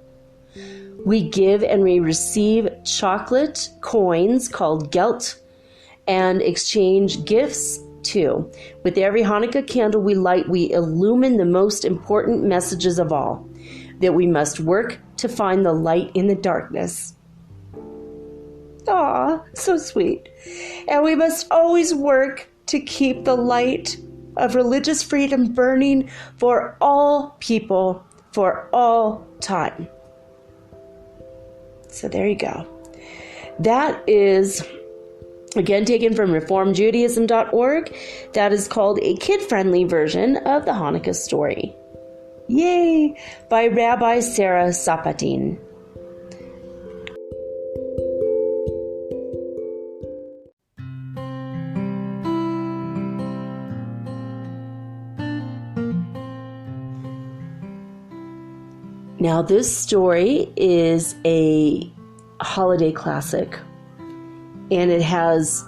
We give and we receive chocolate coins called gelt and exchange gifts too. With every Hanukkah candle we light, we illumine the most important messages of all, that we must work to find the light in the darkness. Aw, so sweet. And we must always work to keep the light of religious freedom burning for all people, for all time. So there you go. That is, again, taken from reformedjudaism.org. That is called a kid-friendly version of the Hanukkah story. Yay! By Rabbi Sarah Sapatin. Now, this story is a holiday classic, and it has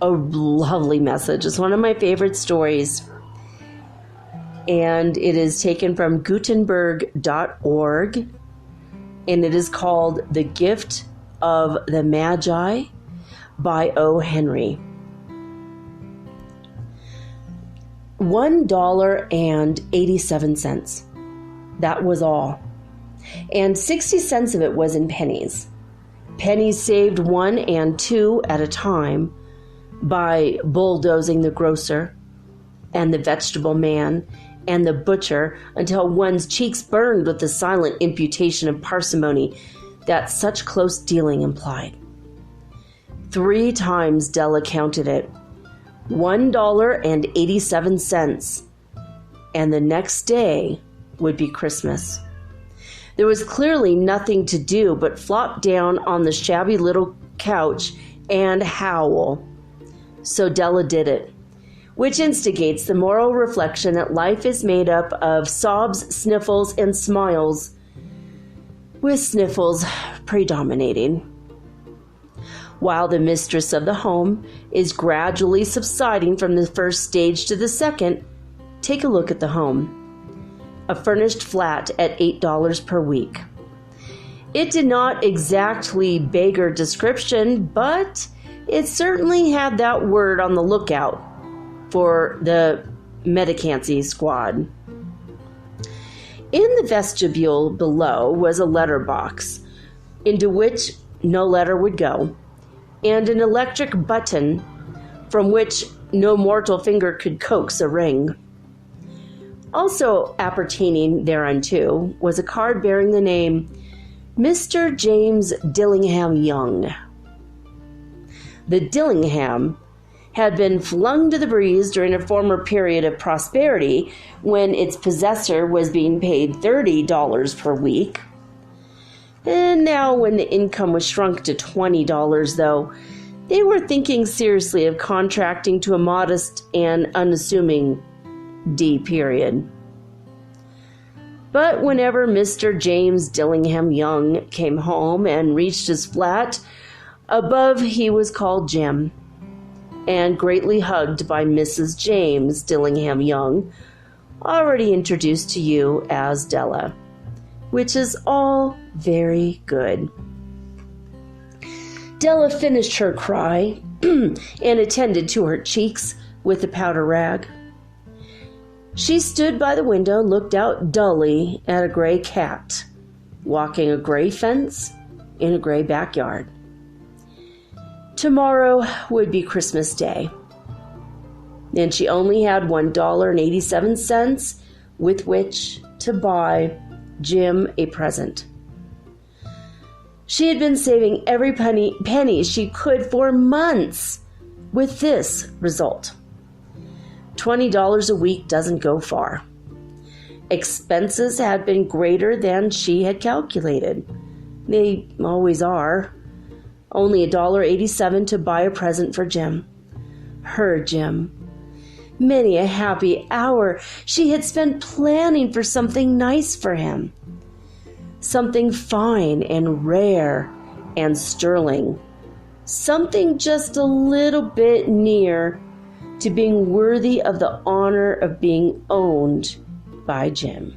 a lovely message. It's one of my favorite stories, and it is taken from Gutenberg.org, and it is called The Gift of the Magi by O. Henry. $1.87. That was all. And 60 cents of it was in pennies. Pennies saved 1 and 2 at a time by bulldozing the grocer and the vegetable man and the butcher until one's cheeks burned with the silent imputation of parsimony that such close dealing implied. 3 times Della counted it. $1.87. And the next day would be Christmas. There was clearly nothing to do but flop down on the shabby little couch and howl. So Della did it, which instigates the moral reflection that life is made up of sobs, sniffles, and smiles, with sniffles predominating. While the mistress of the home is gradually subsiding from the first stage to the second, take a look at the home. A furnished flat at $8 per week. It did not exactly beggar description, but it certainly had that word on the lookout for the Medicancy squad. In the vestibule below was a letter box, into which no letter would go, and an electric button from which no mortal finger could coax a ring. Also appertaining thereunto was a card bearing the name Mr. James Dillingham Young. The Dillingham had been flung to the breeze during a former period of prosperity when its possessor was being paid $30 per week. And now when the income was shrunk to $20, though, they were thinking seriously of contracting to a modest and unassuming D period. But whenever Mr. James Dillingham Young came home and reached his flat, above he was called Jim, and greatly hugged by Mrs. James Dillingham Young, already introduced to you as Della, which is all very good. Della finished her cry and attended to her cheeks with the powder rag. She stood by the window and looked out dully at a gray cat walking a gray fence in a gray backyard. Tomorrow would be Christmas Day, and she only had $1.87 with which to buy Jim a present. She had been saving every penny she could for months, with this result. $20 a week doesn't go far. Expenses had been greater than she had calculated. They always are. Only $1.87 to buy a present for Jim. Her Jim. Many a happy hour she had spent planning for something nice for him. Something fine and rare and sterling. Something just a little bit near to being worthy of the honor of being owned by Jim.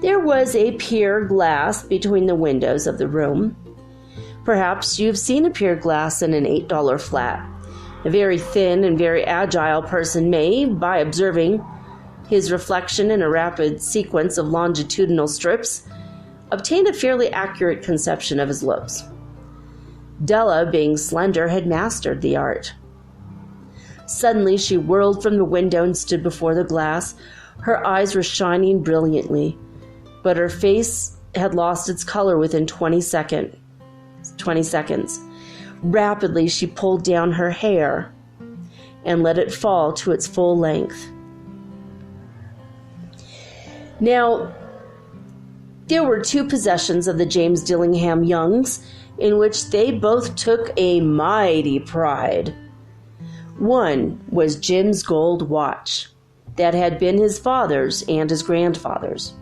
There was a pier glass between the windows of the room. Perhaps you've seen a pier glass in an $8 flat. A very thin and very agile person may, by observing his reflection in a rapid sequence of longitudinal strips, obtain a fairly accurate conception of his looks. Della, being slender, had mastered the art. Suddenly she whirled from the window and stood before the glass. Her eyes were shining brilliantly, but her face had lost its color within 20 seconds. Rapidly, she pulled down her hair and let it fall to its full length. Now, there were two possessions of the James Dillingham Youngs in which they both took a mighty pride. One was Jim's gold watch that had been his father's and his grandfather's.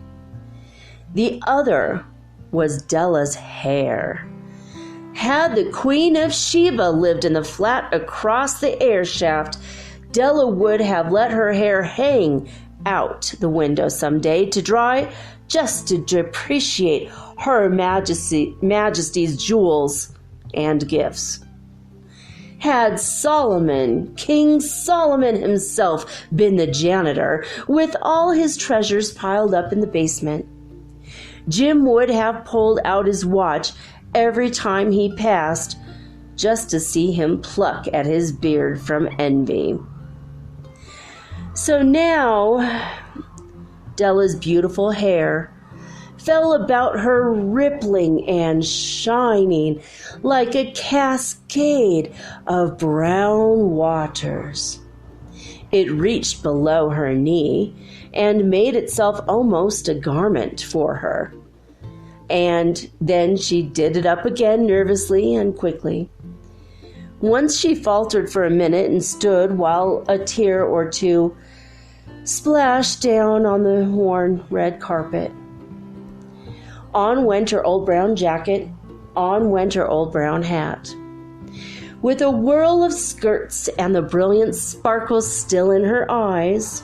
The other was Della's hair. Had the Queen of Sheba lived in the flat across the air shaft, Della would have let her hair hang out the window someday to dry, just to depreciate Her Majesty's jewels and gifts. Had Solomon, King Solomon himself, been the janitor, with all his treasures piled up in the basement, Jim would have pulled out his watch every time he passed, just to see him pluck at his beard from envy. So now, Della's beautiful hair fell about her, rippling and shining like a cascade of brown waters. It reached below her knee and made itself almost a garment for her. And then she did it up again nervously and quickly. Once she faltered for a minute and stood while a tear or two splashed down on the worn red carpet. On went her old brown jacket, on went her old brown hat. With a whirl of skirts and the brilliant sparkles still in her eyes,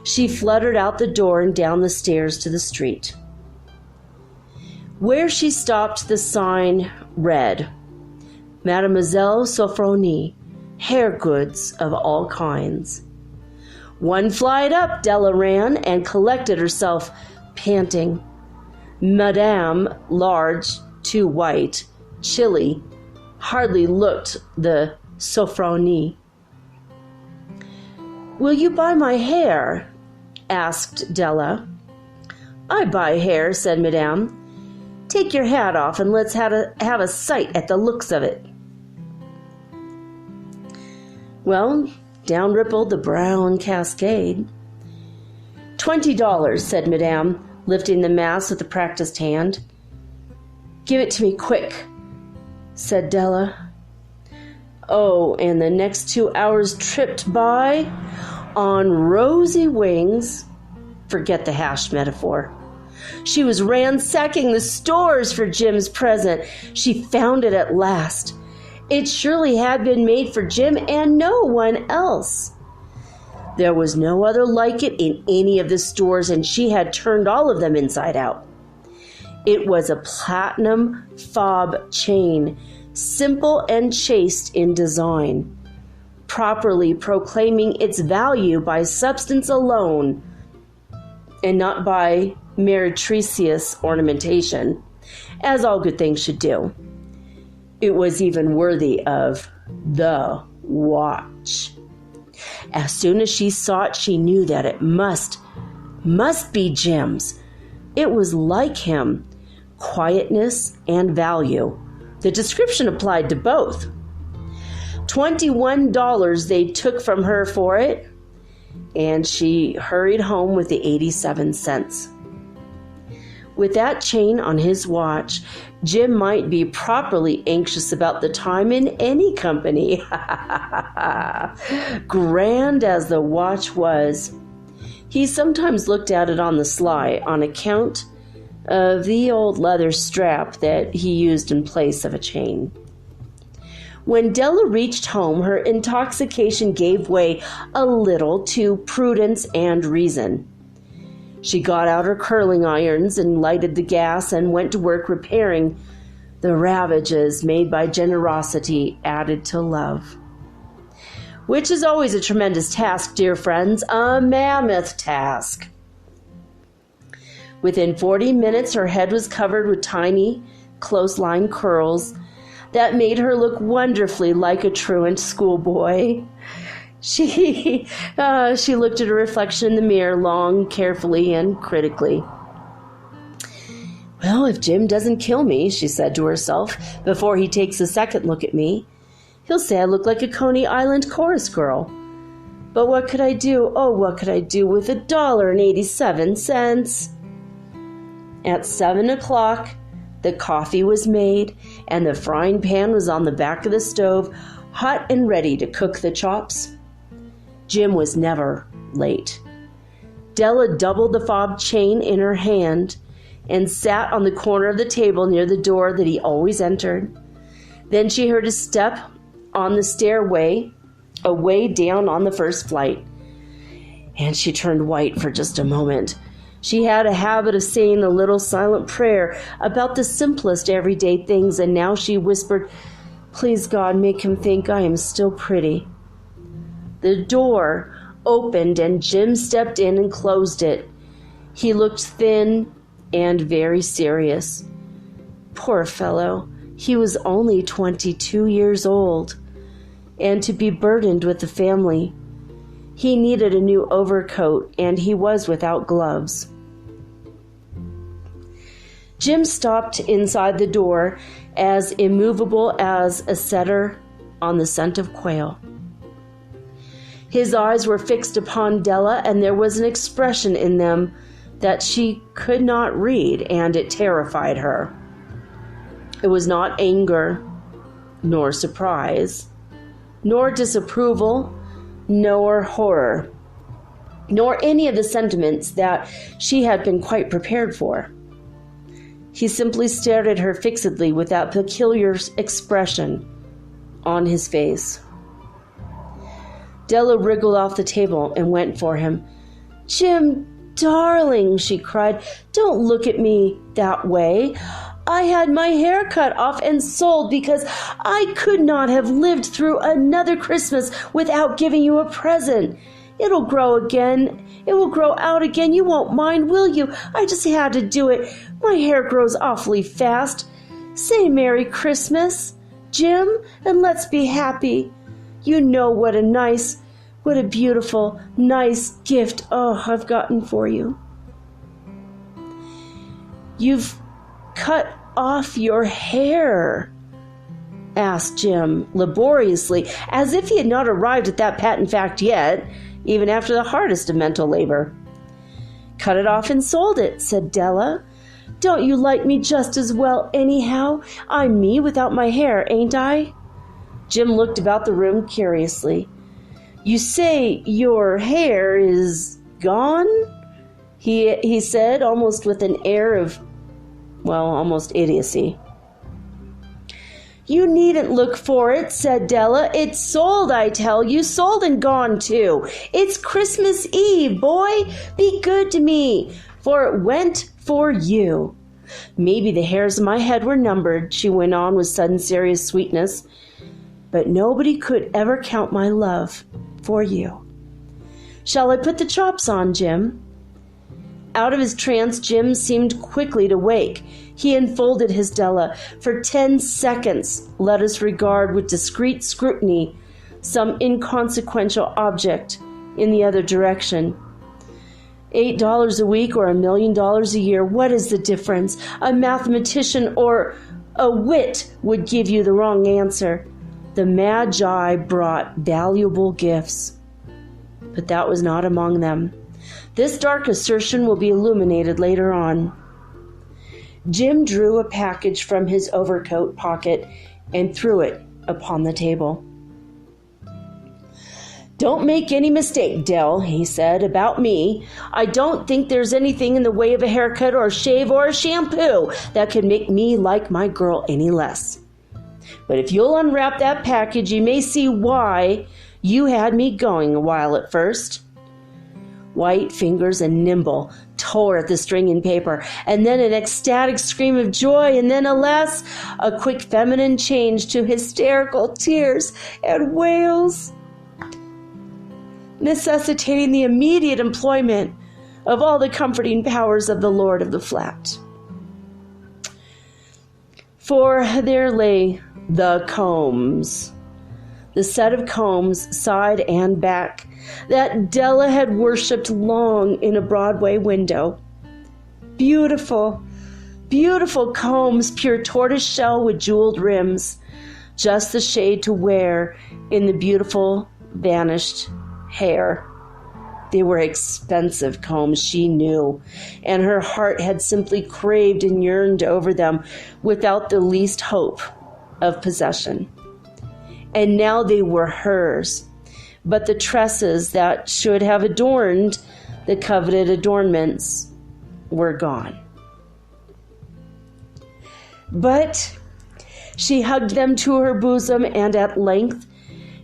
she fluttered out the door and down the stairs to the street. Where she stopped, the sign read, Mademoiselle Sophronie, hair goods of all kinds. One flight up, Della ran and collected herself, panting. Madame, large, too white, chilly, hardly looked the Sophronie. Will you buy my hair? Asked Della. I buy hair, said Madame. Take your hat off and let's have a sight at the looks of it. Well, down rippled the brown cascade. $20, said Madame, lifting the mass with a practiced hand. Give it to me quick, said Della. Oh, and the next 2 hours tripped by on rosy wings. Forget the hash metaphor. She was ransacking the stores for Jim's present. She found it at last. It surely had been made for Jim and no one else. There was no other like it in any of the stores, and she had turned all of them inside out. It was a platinum fob chain, simple and chaste in design, properly proclaiming its value by substance alone and not by meretricious ornamentation, as all good things should do. It was even worthy of the watch. As soon as she saw it, she knew that it must be Jim's. It was like him, quietness and value. The description applied to both. $21 they took from her for it, and she hurried home with the 87 cents. With that chain on his watch, Jim might be properly anxious about the time in any company. Grand as the watch was, he sometimes looked at it on the sly on account of the old leather strap that he used in place of a chain. When Della reached home, her intoxication gave way a little to prudence and reason. She got out her curling irons and lighted the gas and went to work repairing the ravages made by generosity added to love. Which is always a tremendous task, dear friends, a mammoth task. Within 40 minutes, her head was covered with tiny, close-line curls that made her look wonderfully like a truant schoolboy. She looked at her reflection in the mirror long, carefully, and critically. Well, if Jim doesn't kill me, she said to herself, before he takes a second look at me, he'll say I look like a Coney Island chorus girl. But what could I do? Oh, what could I do with $1.87? At 7 o'clock, the coffee was made, and the frying pan was on the back of the stove, hot and ready to cook the chops. Jim was never late. Della doubled the fob chain in her hand and sat on the corner of the table near the door that he always entered. Then she heard a step on the stairway, away down on the first flight, and she turned white for just a moment. She had a habit of saying a little silent prayer about the simplest everyday things, and now she whispered, "Please, God, make him think I am still pretty." The door opened and Jim stepped in and closed it. He looked thin and very serious. Poor fellow, he was only 22 years old, and to be burdened with the family. He needed a new overcoat, and he was without gloves. Jim stopped inside the door, as immovable as a setter on the scent of quail. His eyes were fixed upon Della, and there was an expression in them that she could not read, and it terrified her. It was not anger, nor surprise, nor disapproval, nor horror, nor any of the sentiments that she had been quite prepared for. He simply stared at her fixedly with that peculiar expression on his face. Della wriggled off the table and went for him. "Jim, darling," she cried, "don't look at me that way. I had my hair cut off and sold because I could not have lived through another Christmas without giving you a present. It'll grow again. It will grow out again. You won't mind, will you? I just had to do it. My hair grows awfully fast. Say Merry Christmas, Jim, and let's be happy. You know what a beautiful, nice gift, I've gotten for you." "You've cut off your hair?" asked Jim laboriously, as if he had not arrived at that patent fact yet, even after the hardest of mental labor. "Cut it off and sold it," said Della. "Don't you like me just as well anyhow? I'm me without my hair, ain't I?" Jim looked about the room curiously. "You say your hair is gone?" He said, almost with an air of, almost idiocy. "You needn't look for it," said Della. "It's sold, I tell you, sold and gone too. It's Christmas Eve, boy. Be good to me, for it went for you. Maybe the hairs of my head were numbered," she went on with sudden serious sweetness, "but nobody could ever count my love for you. Shall I put the chops on, Jim?" Out of his trance, Jim seemed quickly to wake. He enfolded his Della. For 10 seconds, let us regard with discreet scrutiny some inconsequential object in the other direction. $8 a week or $1 million a year, what is the difference? A mathematician or a wit would give you the wrong answer. The Magi brought valuable gifts, but that was not among them. This dark assertion will be illuminated later on. Jim drew a package from his overcoat pocket and threw it upon the table. "Don't make any mistake, Dell," he said, "about me. I don't think there's anything in the way of a haircut or a shave or a shampoo that could make me like my girl any less. But if you'll unwrap that package, you may see why you had me going a while at first." White fingers and nimble tore at the string and paper, and then an ecstatic scream of joy, and then, alas, a quick feminine change to hysterical tears and wails, necessitating the immediate employment of all the comforting powers of the lord of the flat. For there lay the combs, the set of combs, side and back, that Della had worshipped long in a Broadway window. Beautiful, beautiful combs, pure tortoise shell with jeweled rims, just the shade to wear in the beautiful vanished hair. They were expensive combs, she knew, and her heart had simply craved and yearned over them without the least hope of possession. And now they were hers, but the tresses that should have adorned the coveted adornments were gone. But she hugged them to her bosom, and at length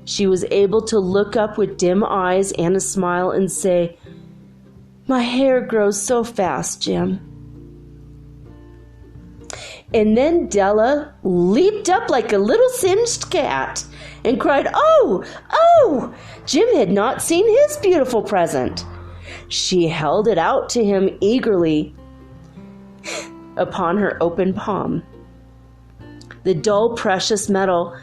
she was able to look up with dim eyes and a smile and say, "My hair grows so fast, Jim." And then Della leaped up like a little singed cat and cried, "Oh, oh!" Jim had not seen his beautiful present. She held it out to him eagerly upon her open palm. The dull, precious metal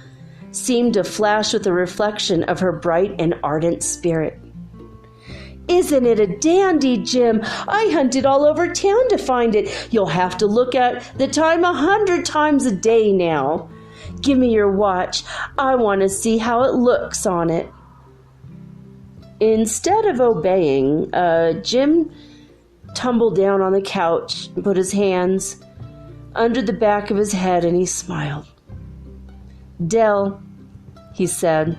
seemed to flash with a reflection of her bright and ardent spirit. "Isn't it a dandy, Jim? I hunted all over town to find it. You'll have to look at the time 100 times a day now. Give me your watch. I want to see how it looks on it." Instead of obeying, Jim tumbled down on the couch and put his hands under the back of his head, and he smiled. "Dell," he said,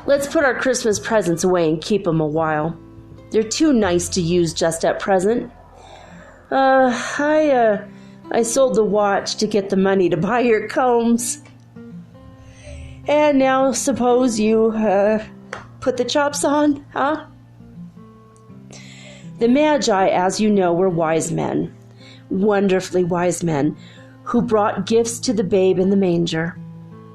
"let's put our Christmas presents away and keep them a while. They're too nice to use just at present. I sold the watch to get the money to buy your combs. And now suppose you put the chops on, huh?" The Magi, as you know, were wise men, wonderfully wise men, who brought gifts to the babe in the manger.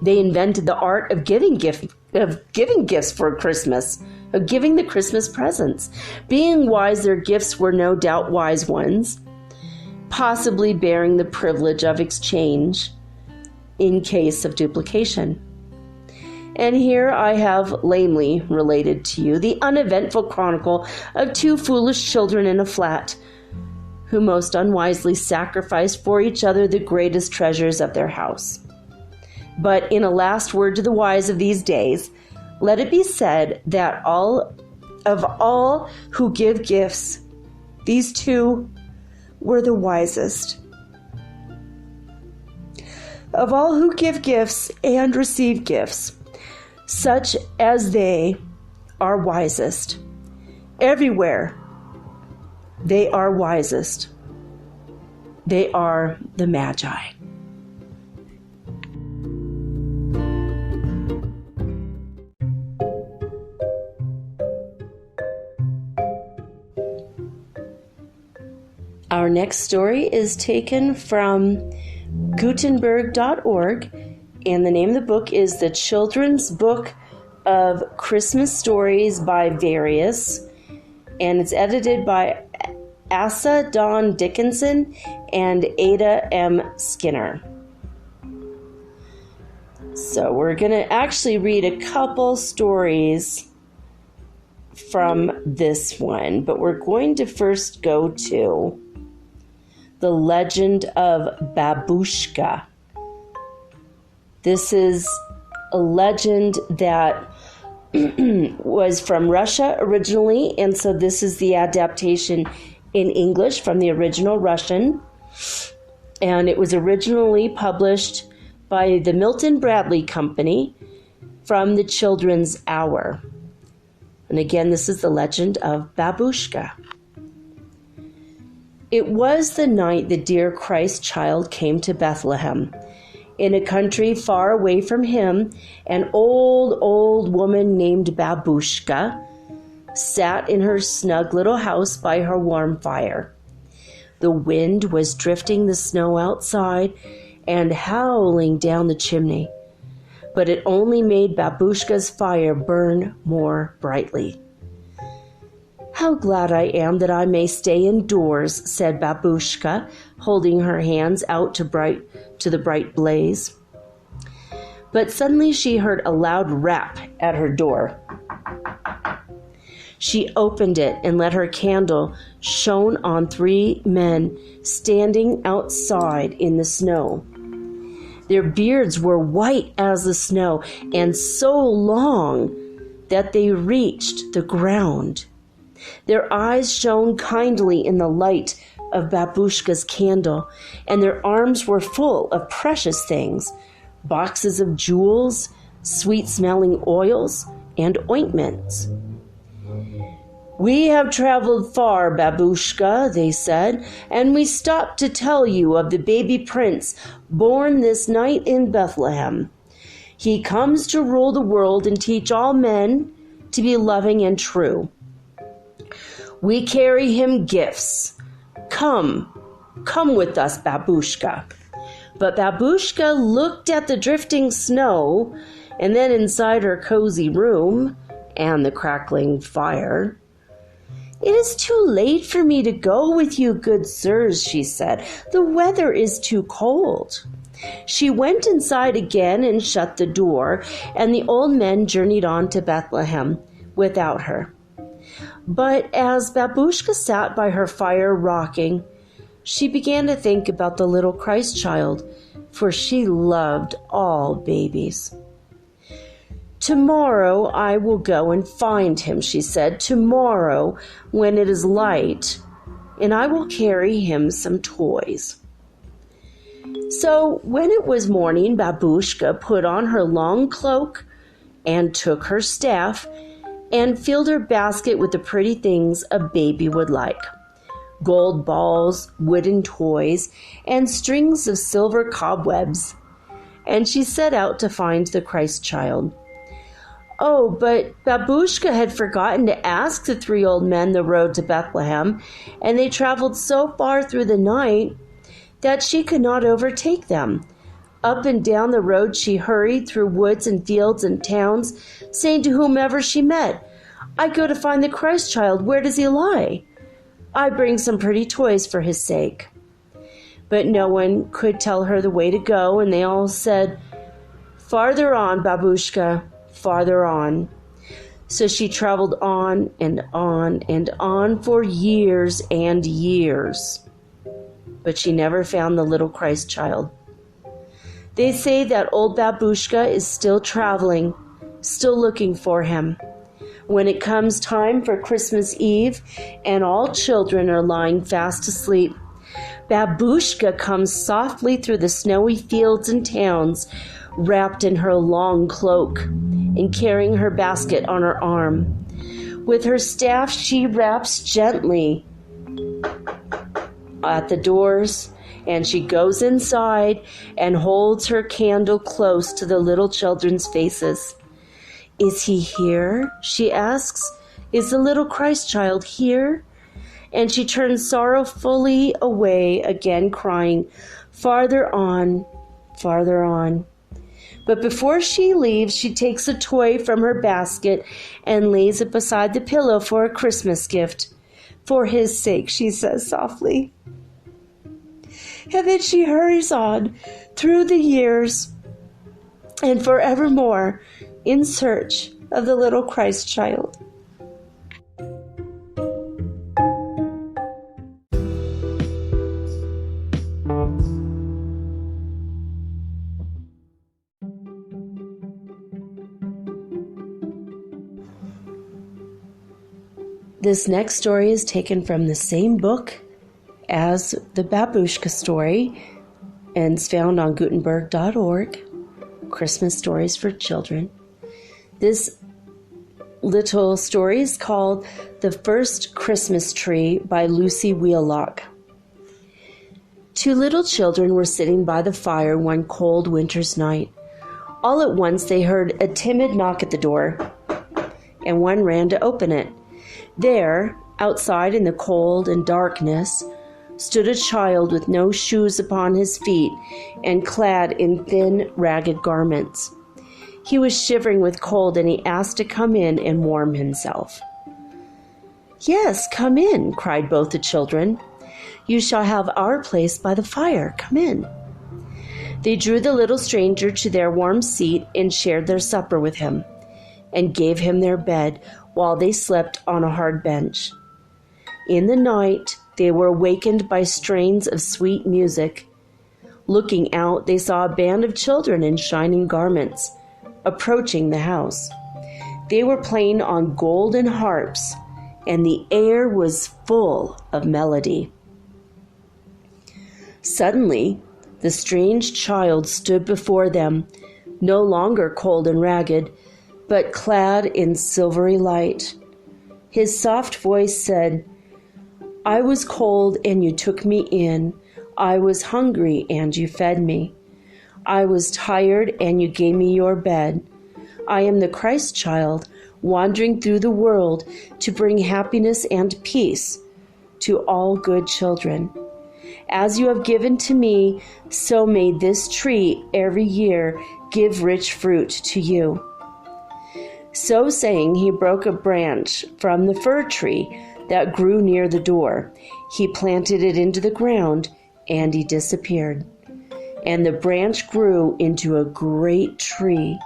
They invented the art of giving gifts for Christmas, of giving the Christmas presents. Being wise, their gifts were no doubt wise ones, possibly bearing the privilege of exchange in case of duplication. And here I have lamely related to you the uneventful chronicle of two foolish children in a flat, who most unwisely sacrificed for each other the greatest treasures of their house. But in a last word to the wise of these days, let it be said that of all who give gifts, these two were the wisest. Of all who give gifts and receive gifts, such as they are wisest. Everywhere they are wisest. They are the Magi. Our next story is taken from Gutenberg.org, and the name of the book is The Children's Book of Christmas Stories by Various, and it's edited by Asa Dawn Dickinson and Ada M. Skinner. So we're going to actually read a couple stories from this one, but we're going to first go to The Legend of Babooshka. This is a legend that was from Russia originally, and so this is the adaptation in English from the original Russian. And it was originally published by the Milton Bradley Company from the Children's Hour. And again, this is the legend of Babooshka. It was the night the dear Christ child came to Bethlehem. In a country far away from him, an old woman named Babooshka sat in her snug little house by her warm fire. The wind was drifting the snow outside and howling down the chimney, but it only made Babooshka's fire burn more brightly. "How glad I am that I may stay indoors," said Babooshka, holding her hands out to the bright blaze. But suddenly she heard a loud rap at her door. She opened it and let her candle shone on 3 men standing outside in the snow. Their beards were white as the snow and so long that they reached the ground. Their eyes shone kindly in the light of Babooshka's candle, and their arms were full of precious things, boxes of jewels, sweet-smelling oils, and ointments. "We have traveled far, Babooshka," they said, "and we stopped to tell you of the baby prince born this night in Bethlehem. He comes to rule the world and teach all men to be loving and true. We carry him gifts. Come with us, Babooshka." But Babooshka looked at the drifting snow and then inside her cozy room and the crackling fire. "It is too late for me to go with you, good sirs," she said. "The weather is too cold." She went inside again and shut the door, and the old men journeyed on to Bethlehem without her. But as Babooshka sat by her fire rocking, she began to think about the little Christ child, for she loved all babies. "Tomorrow I will go and find him," she said. "Tomorrow, when it is light, and I will carry him some toys." So when it was morning, Babooshka put on her long cloak and took her staff and filled her basket with the pretty things a baby would like: gold balls, wooden toys, and strings of silver cobwebs. And she set out to find the Christ child. Oh, but Babooshka had forgotten to ask the 3 old men the road to Bethlehem, and they traveled so far through the night that she could not overtake them. Up and down the road she hurried through woods and fields and towns, saying to whomever she met, "I go to find the Christ child. Where does he lie? I bring some pretty toys for his sake." But no one could tell her the way to go, and they all said, "Farther on, Babooshka, farther on." So she traveled on and on and on for years and years. But she never found the little Christ child. They say that old Babooshka is still traveling, still looking for him. When it comes time for Christmas Eve and all children are lying fast asleep, Babooshka comes softly through the snowy fields and towns, wrapped in her long cloak and carrying her basket on her arm. With her staff, she raps gently at the doors, and she goes inside and holds her candle close to the little children's faces. "Is he here?" she asks. "Is the little Christ child here?" And she turns sorrowfully away again, crying, "Farther on, farther on." But before she leaves, she takes a toy from her basket and lays it beside the pillow for a Christmas gift. "For his sake," she says softly. And then she hurries on through the years and forevermore in search of the little Christ child. This next story is taken from the same book as the babooshka story, and it's found on Gutenberg.org, Christmas Stories for Children. This little story is called The First Christmas Tree by Lucy Wheelock. Two little children were sitting by the fire one cold winter's night. All at once they heard a timid knock at the door, and one ran to open it. There, outside in the cold and darkness, stood a child with no shoes upon his feet and clad in thin, ragged garments. He was shivering with cold, and he asked to come in and warm himself. "Yes, come in," cried both the children. "You shall have our place by the fire. Come in." They drew the little stranger to their warm seat and shared their supper with him, and gave him their bed while they slept on a hard bench. In the night, they were awakened by strains of sweet music. Looking out, they saw a band of children in shining garments approaching the house. They were playing on golden harps, and the air was full of melody. Suddenly, the strange child stood before them, no longer cold and ragged, but clad in silvery light. His soft voice said, "I was cold and you took me in. I was hungry and you fed me. I was tired and you gave me your bed. I am the Christ child, wandering through the world to bring happiness and peace to all good children. As you have given to me, so may this tree every year give rich fruit to you." So saying, he broke a branch from the fir tree that grew near the door. He planted it into the ground, and he disappeared. And the branch grew into a great tree,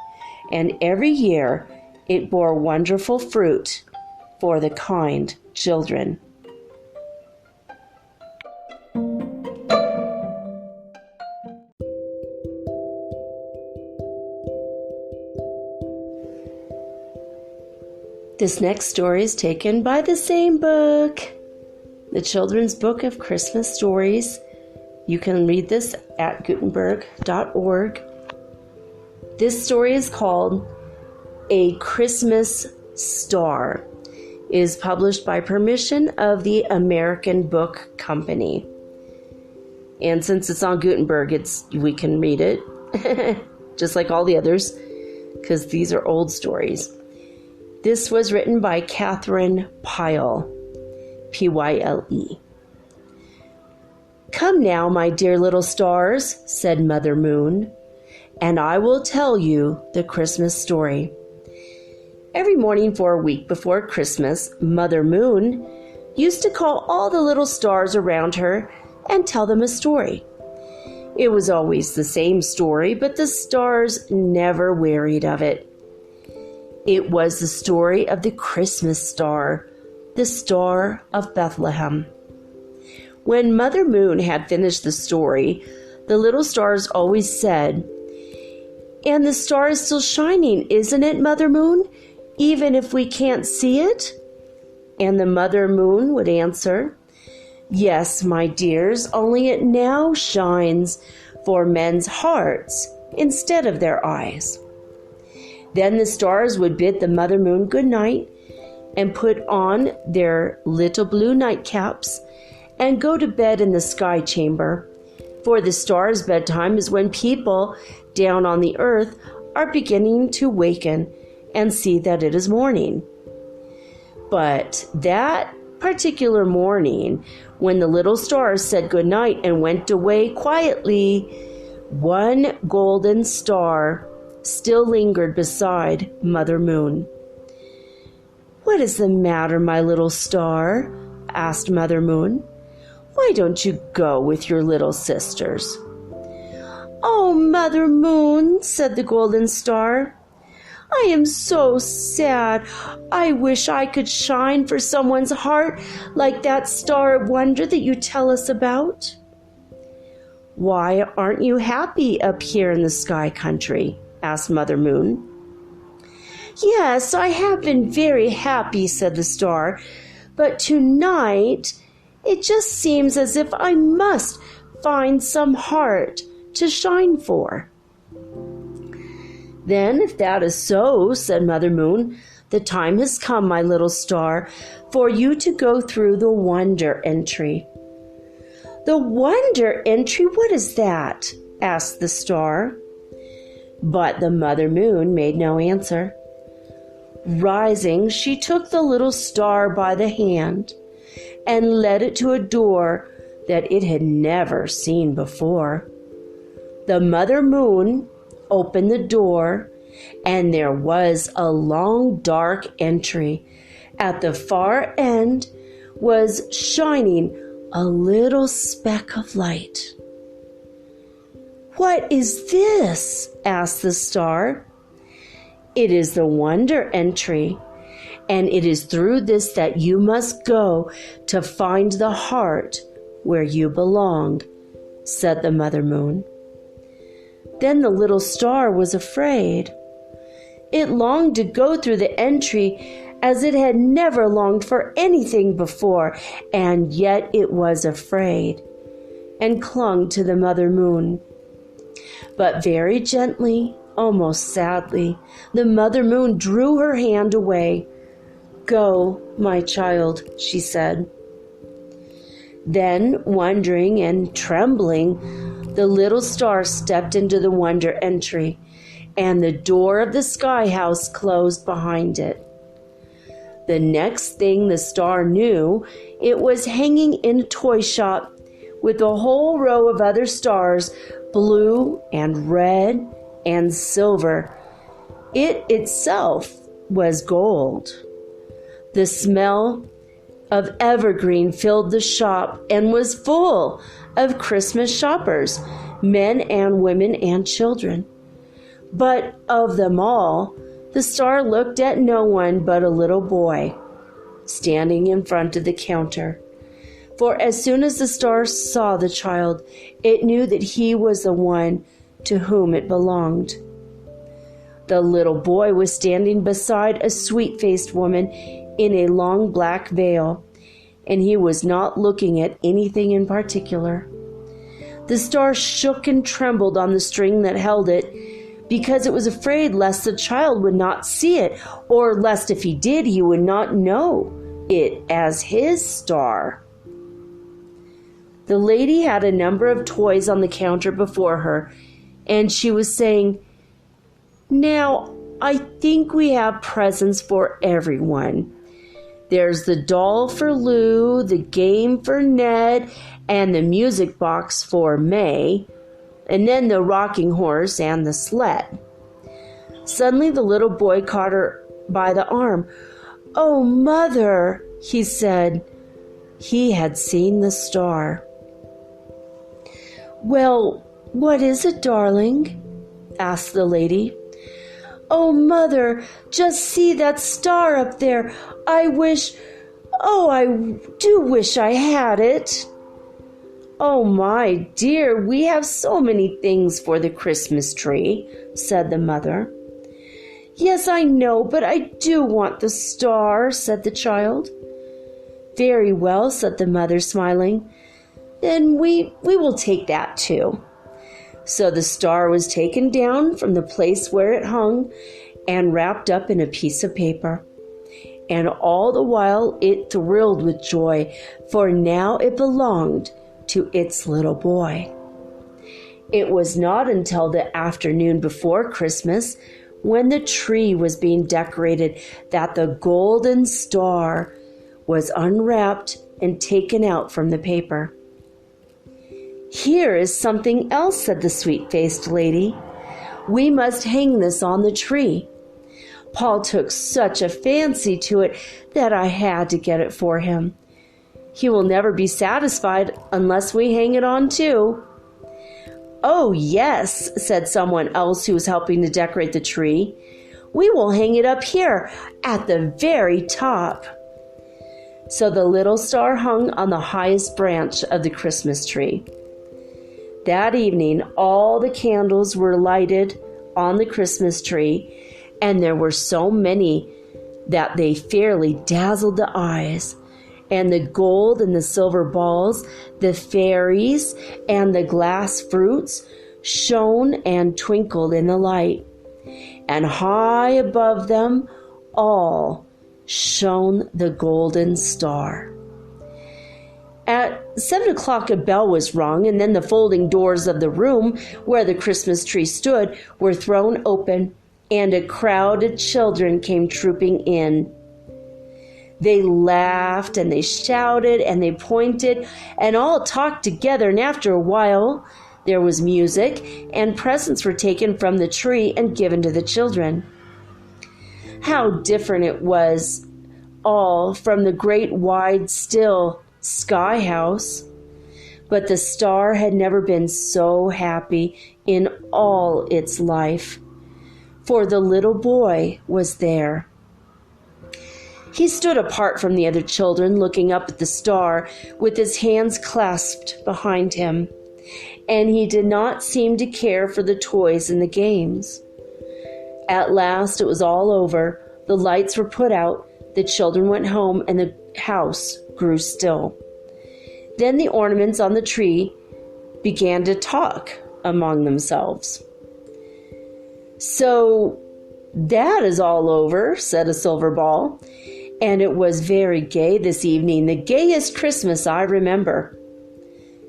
and every year it bore wonderful fruit for the kind children. This next story is taken by the same book, the Children's Book of Christmas Stories. You can read this at Gutenberg.org. This story is called A Christmas Star. It is published by permission of the American Book Company. And since it's on Gutenberg, we can read it, just like all the others, because these are old stories. This was written by Catherine Pyle, Pyle. "Come now, my dear little stars," said Mother Moon, "and I will tell you the Christmas story." Every morning for a week before Christmas, Mother Moon used to call all the little stars around her and tell them a story. It was always the same story, but the stars never wearied of it. It was the story of the Christmas star, the Star of Bethlehem. When Mother Moon had finished the story, the little stars always said, "And the star is still shining, isn't it, Mother Moon, even if we can't see it?" And the Mother Moon would answer, "Yes, my dears, only it now shines for men's hearts instead of their eyes." Then the stars would bid the Mother Moon good night and put on their little blue nightcaps and go to bed in the sky chamber. For the stars' bedtime is when people down on the earth are beginning to waken and see that it is morning. But that particular morning, when the little stars said good night and went away quietly, one golden star still lingered beside Mother Moon. "What is the matter, my little star?" asked Mother Moon. "Why don't you go with your little sisters?" "Oh, Mother Moon," said the golden star, "I am so sad. I wish I could shine for someone's heart like that star of wonder that you tell us about." "Why aren't you happy up here in the sky country?" asked Mother Moon. "Yes, I have been very happy," said the star, "but tonight It just seems as if I must find some heart to shine for." "Then, if that is so," said Mother Moon, "the time has come, my little star, for you to go through the wonder entry." "The wonder entry? What is that?" asked the star. But the Mother Moon made no answer. Rising, she took the little star by the hand and led it to a door that it had never seen before. The Mother Moon opened the door, and there was a long, dark entry. At the far end was shining a little speck of light. "What is this?" asked the star. "It is the wonder entry, and it is through this that you must go to find the heart where you belong," said the Mother Moon. Then the little star was afraid. It longed to go through the entry as it had never longed for anything before, and yet it was afraid and clung to the Mother Moon. But very gently, almost sadly, the Mother Moon drew her hand away. "Go, my child," she said. Then, wondering and trembling, the little star stepped into the wonder entry, and the door of the sky house closed behind it. The next thing the star knew, it was hanging in a toy shop with a whole row of other stars, blue and red and silver. It itself was gold. The smell of evergreen filled the shop and was full of Christmas shoppers, men and women and children. But of them all, the star looked at no one but a little boy standing in front of the counter. For as soon as the star saw the child, it knew that he was the one to whom it belonged. The little boy was standing beside a sweet-faced woman in a long black veil, and he was not looking at anything in particular. The star shook and trembled on the string that held it, because it was afraid lest the child would not see it, or lest if he did, he would not know it as his star. The lady had a number of toys on the counter before her, and she was saying, "Now, I think we have presents for everyone. There's the doll for Lou, the game for Ned, and the music box for May, and then the rocking horse and the sled." Suddenly the little boy caught her by the arm. "Oh, Mother," he said. He had seen the star. "Well, what is it, darling?" asked the lady. "Oh, Mother, just see that star up there. I do wish I had it." "Oh, my dear, we have so many things for the Christmas tree," said the mother. "Yes, I know, but I do want the star," said the child. "Very well," said the mother, smiling. "Then we will take that too." So the star was taken down from the place where it hung and wrapped up in a piece of paper. And all the while it thrilled with joy, for now it belonged to its little boy. It was not until the afternoon before Christmas, when the tree was being decorated, that the golden star was unwrapped and taken out from the paper. "Here is something else," said the sweet-faced lady. "We must hang this on the tree. Paul took such a fancy to it that I had to get it for him. He will never be satisfied unless we hang it on too." "Oh, yes," said someone else who was helping to decorate the tree. "We will hang it up here at the very top." So the little star hung on the highest branch of the Christmas tree. That evening, all the candles were lighted on the Christmas tree, and there were so many that they fairly dazzled the eyes. and the gold and the silver balls, the fairies and the glass fruits shone and twinkled in the light. And high above them all shone the golden star. At 7 o'clock a bell was rung, and then the folding doors of the room where the Christmas tree stood were thrown open, and a crowd of children came trooping in. They laughed and they shouted and they pointed and all talked together, and after a while there was music, and presents were taken from the tree and given to the children. How different it was all from the great wide still sky house. But the star had never been so happy in all its life, for the little boy was there. He stood apart from the other children, looking up at the star with his hands clasped behind him, and he did not seem to care for the toys and the games. At last it was all over. The lights were put out, the children went home, and the house grew still. Then the ornaments on the tree began to talk among themselves. "So that is all over," said a silver ball, "and it was very gay this evening, the gayest Christmas I remember."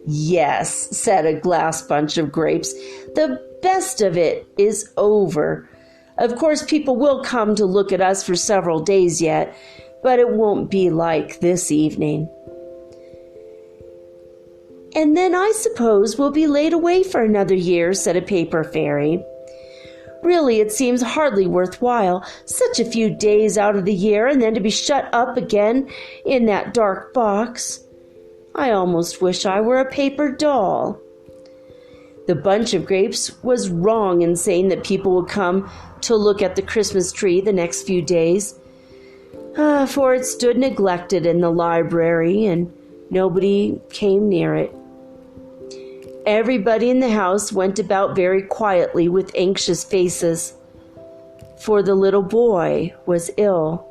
"Yes," said a glass bunch of grapes, "the best of it is over. Of course, people will come to look at us for several days yet, but it won't be like this evening. And then I suppose we'll be laid away for another year," said a paper fairy. "Really, it seems hardly worthwhile, such a few days out of the year, and then to be shut up again in that dark box. I almost wish I were a paper doll." The bunch of grapes was wrong in saying that people would come to look at the Christmas tree the next few days, for it stood neglected in the library, and nobody came near it. Everybody in the house went about very quietly with anxious faces, for the little boy was ill.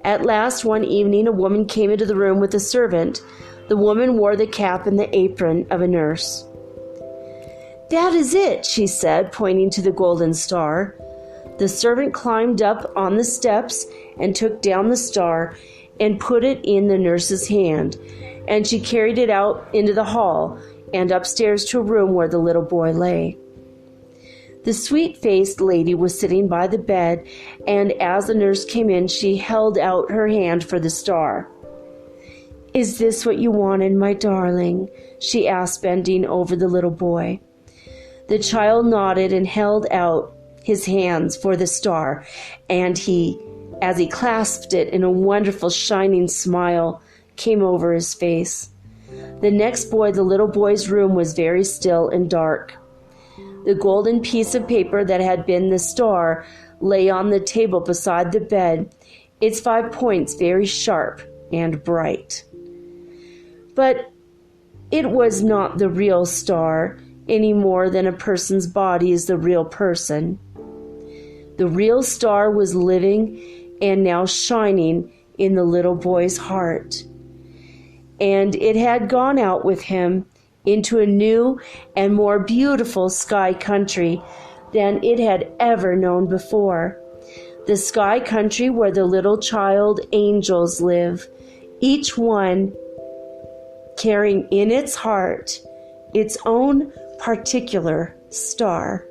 At last, one evening, a woman came into the room with a servant. The woman wore the cap and the apron of a nurse. "That is it," she said, pointing to the golden star. The servant climbed up on the steps and took down the star and put it in the nurse's hand, and she carried it out into the hall and upstairs to a room where the little boy lay. The sweet-faced lady was sitting by the bed, and as the nurse came in, she held out her hand for the star. "Is this what you wanted, my darling?" she asked, bending over the little boy. The child nodded and held out his hands for the star, and as he clasped it, in a wonderful shining smile came over his face. The next the little boy's room was very still and dark. The golden piece of paper that had been the star lay on the table beside the bed, its 5 points very sharp and bright. But it was not the real star any more than a person's body is the real person. The real star was living and now shining in the little boy's heart. And it had gone out with him into a new and more beautiful sky country than it had ever known before. The sky country where the little child angels live, each one carrying in its heart its own particular star.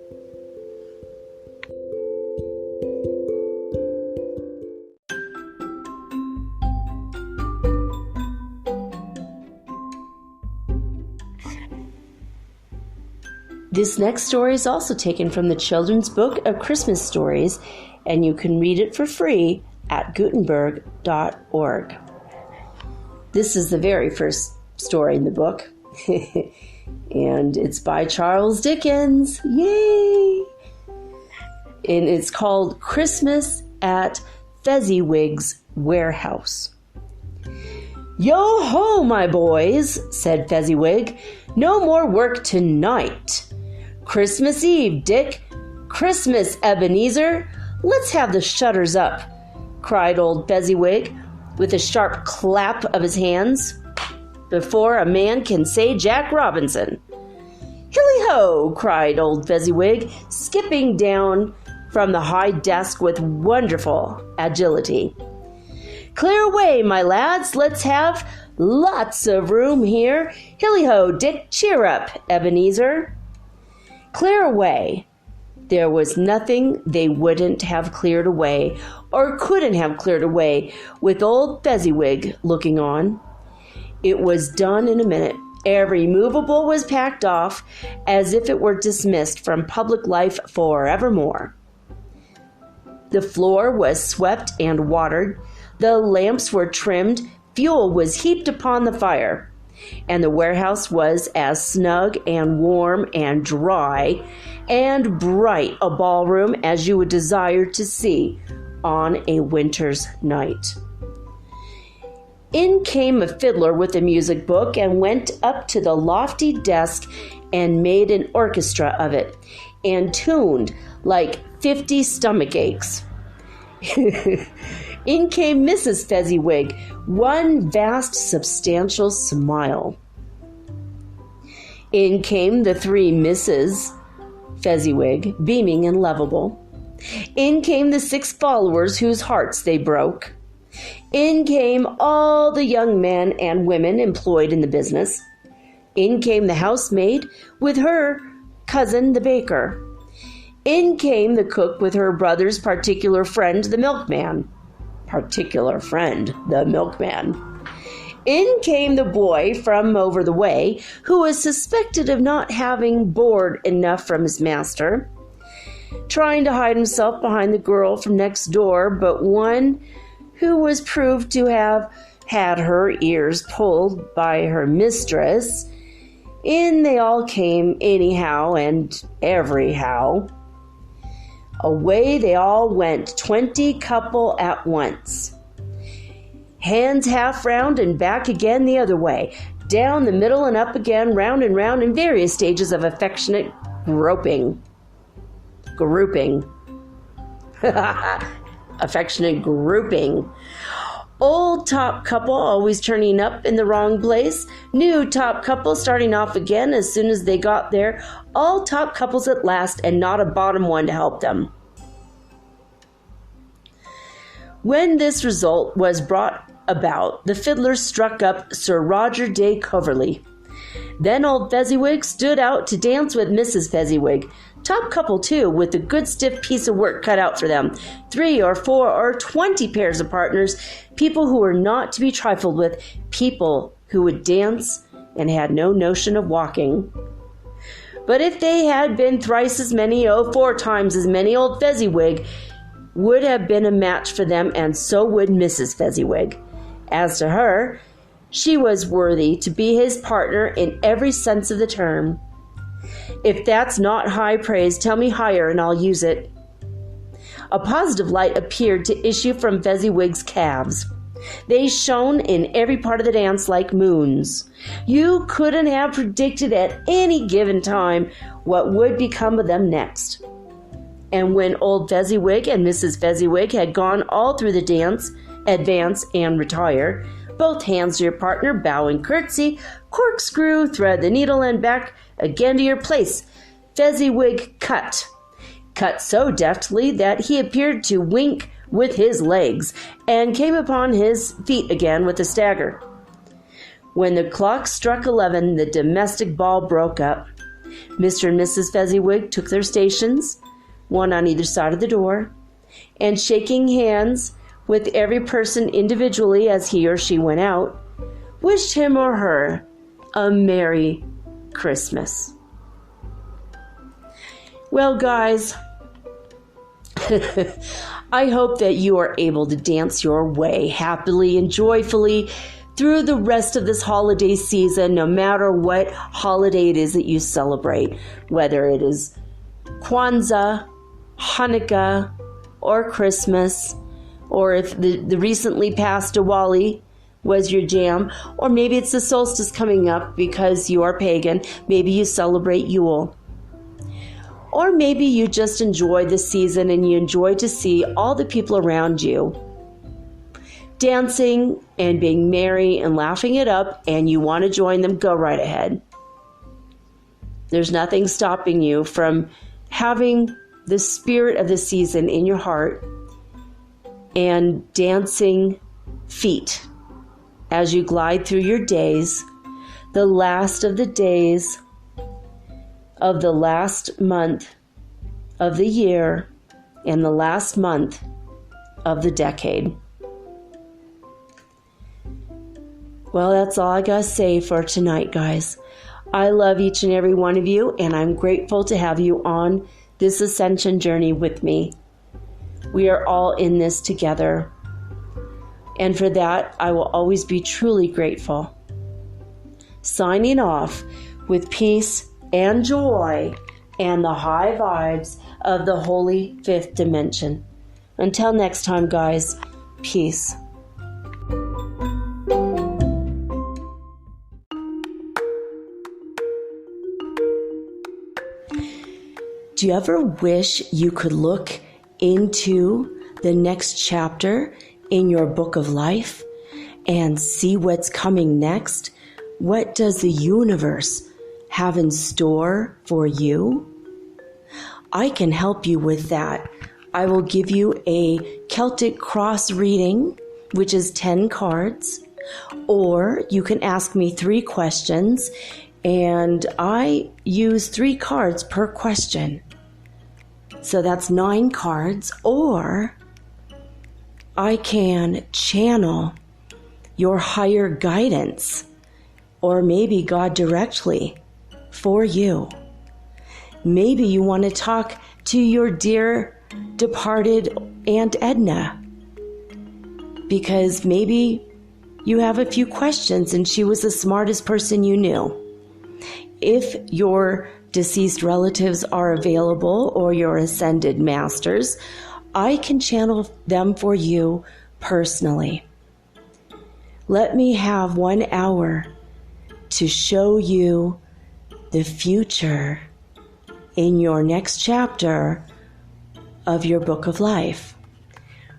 This next story is also taken from the Children's Book of Christmas Stories, and you can read it for free at Gutenberg.org. This is the very first story in the book, and it's by Charles Dickens. Yay! And it's called Christmas at Fezziwig's Warehouse. "Yo-ho, my boys," said Fezziwig. "No more work tonight. Christmas Eve, Dick. Christmas, Ebenezer. Let's have the shutters up," cried old Fezziwig. with a sharp clap of his hands, before a man can say Jack Robinson. "Hilly-ho!" cried old Fezziwig, skipping down from the high desk with wonderful agility. "Clear away, my lads. Let's have lots of room here. Hilly-ho, Dick, cheer up, Ebenezer." Clear away. There was nothing they wouldn't have cleared away, or couldn't have cleared away, with old Fezziwig looking on. It was done in a minute. Every movable was packed off, as if it were dismissed from public life forevermore. The floor was swept and watered, the lamps were trimmed, fuel was heaped upon the fire, and the warehouse was as snug and warm and dry and bright a ballroom as you would desire to see on a winter's night. In came a fiddler with a music book and went up to the lofty desk and made an orchestra of it, and tuned like 50 stomach aches. In came Mrs. Fezziwig, one vast substantial smile. In came the three Misses Fezziwig, beaming and lovable. In came the 6 followers whose hearts they broke. In came all the young men and women employed in the business. In came the housemaid with her cousin the baker. In came the cook with her brother's particular friend the milkman. Particular friend the milkman. In came the boy from over the way, who was suspected of not having board enough from his master, trying to hide himself behind the girl from next door, but one who was proved to have had her ears pulled by her mistress. In they all came anyhow and everyhow. Away they all went, 20 couple at once. Hands half round and back again the other way, down the middle and up again, round and round in various stages of affectionate grouping. Affectionate grouping. Old top couple always turning up in the wrong place. New top couple starting off again as soon as they got there. All top couples at last, and not a bottom one to help them. When this result was brought about, the fiddler struck up Sir Roger de Coverley. Then old Fezziwig stood out to dance with Mrs. Fezziwig. Top couple, too, with a good stiff piece of work cut out for them. 3 or 4 or 20 pairs of partners, people who were not to be trifled with, people who would dance and had no notion of walking. But if they had been thrice as many, 4 times as many, old Fezziwig would have been a match for them, and so would Mrs. Fezziwig. As to her, she was worthy to be his partner in every sense of the term. If that's not high praise, tell me higher and I'll use it. A positive light appeared to issue from Fezziwig's calves. They shone in every part of the dance like moons. You couldn't have predicted at any given time what would become of them next. And when old Fezziwig and Mrs. Fezziwig had gone all through the dance, advance and retire, both hands to your partner, bow and curtsy, corkscrew, thread the needle and back again to your place, Fezziwig cut so deftly that he appeared to wink with his legs, and came upon his feet again with a stagger. When the clock struck 11, the domestic ball broke up. Mr. and Mrs. Fezziwig took their stations, one on either side of the door, and shaking hands with every person individually as he or she went out, wished him or her a Merry Christmas. Well, guys, I hope that you are able to dance your way happily and joyfully through the rest of this holiday season, no matter what holiday it is that you celebrate, whether it is Kwanzaa, Hanukkah, or Christmas, or if the recently passed Diwali was your jam, or maybe it's the solstice coming up because you are pagan, maybe you celebrate Yule. Or maybe you just enjoy the season and you enjoy to see all the people around you dancing and being merry and laughing it up, and you want to join them, go right ahead. There's nothing stopping you from having the spirit of the season in your heart and dancing feet as you glide through your days, the last of the days of the last month of the year and the last month of the decade. Well, that's all I gotta say for tonight, guys. I love each and every one of you, and I'm grateful to have you on this ascension journey with me. We are all in this together. And for that, I will always be truly grateful. Signing off with peace and joy and the high vibes of the holy fifth dimension. Until next time, guys, peace. Do you ever wish you could look into the next chapter in your book of life and see what's coming next? What does the universe have in store for you? I can help you with that. I will give you a Celtic cross reading, which is 10 cards, or you can ask me 3 questions, and I use 3 cards per question. So that's 9 cards, or I can channel your higher guidance, or maybe God directly for you. Maybe you want to talk to your dear departed Aunt Edna, because maybe you have a few questions and she was the smartest person you knew. If your deceased relatives are available or your ascended masters, I can channel them for you personally. Let me have 1 hour to show you the future in your next chapter of your book of life.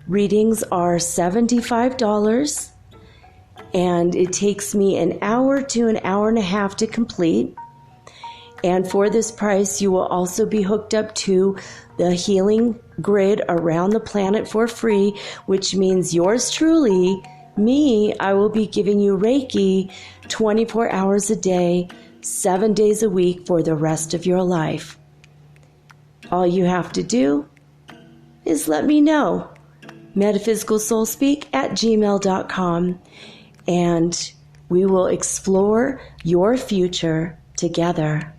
Readings are $75, and it takes me an hour to an hour and a half to complete. And for this price, you will also be hooked up to the healing grid around the planet for free, which means yours truly, me, I will be giving you Reiki 24 hours a day, 7 days a week for the rest of your life. All you have to do is let me know. MetaphysicalSoulspeak@gmail.com, and we will explore your future together.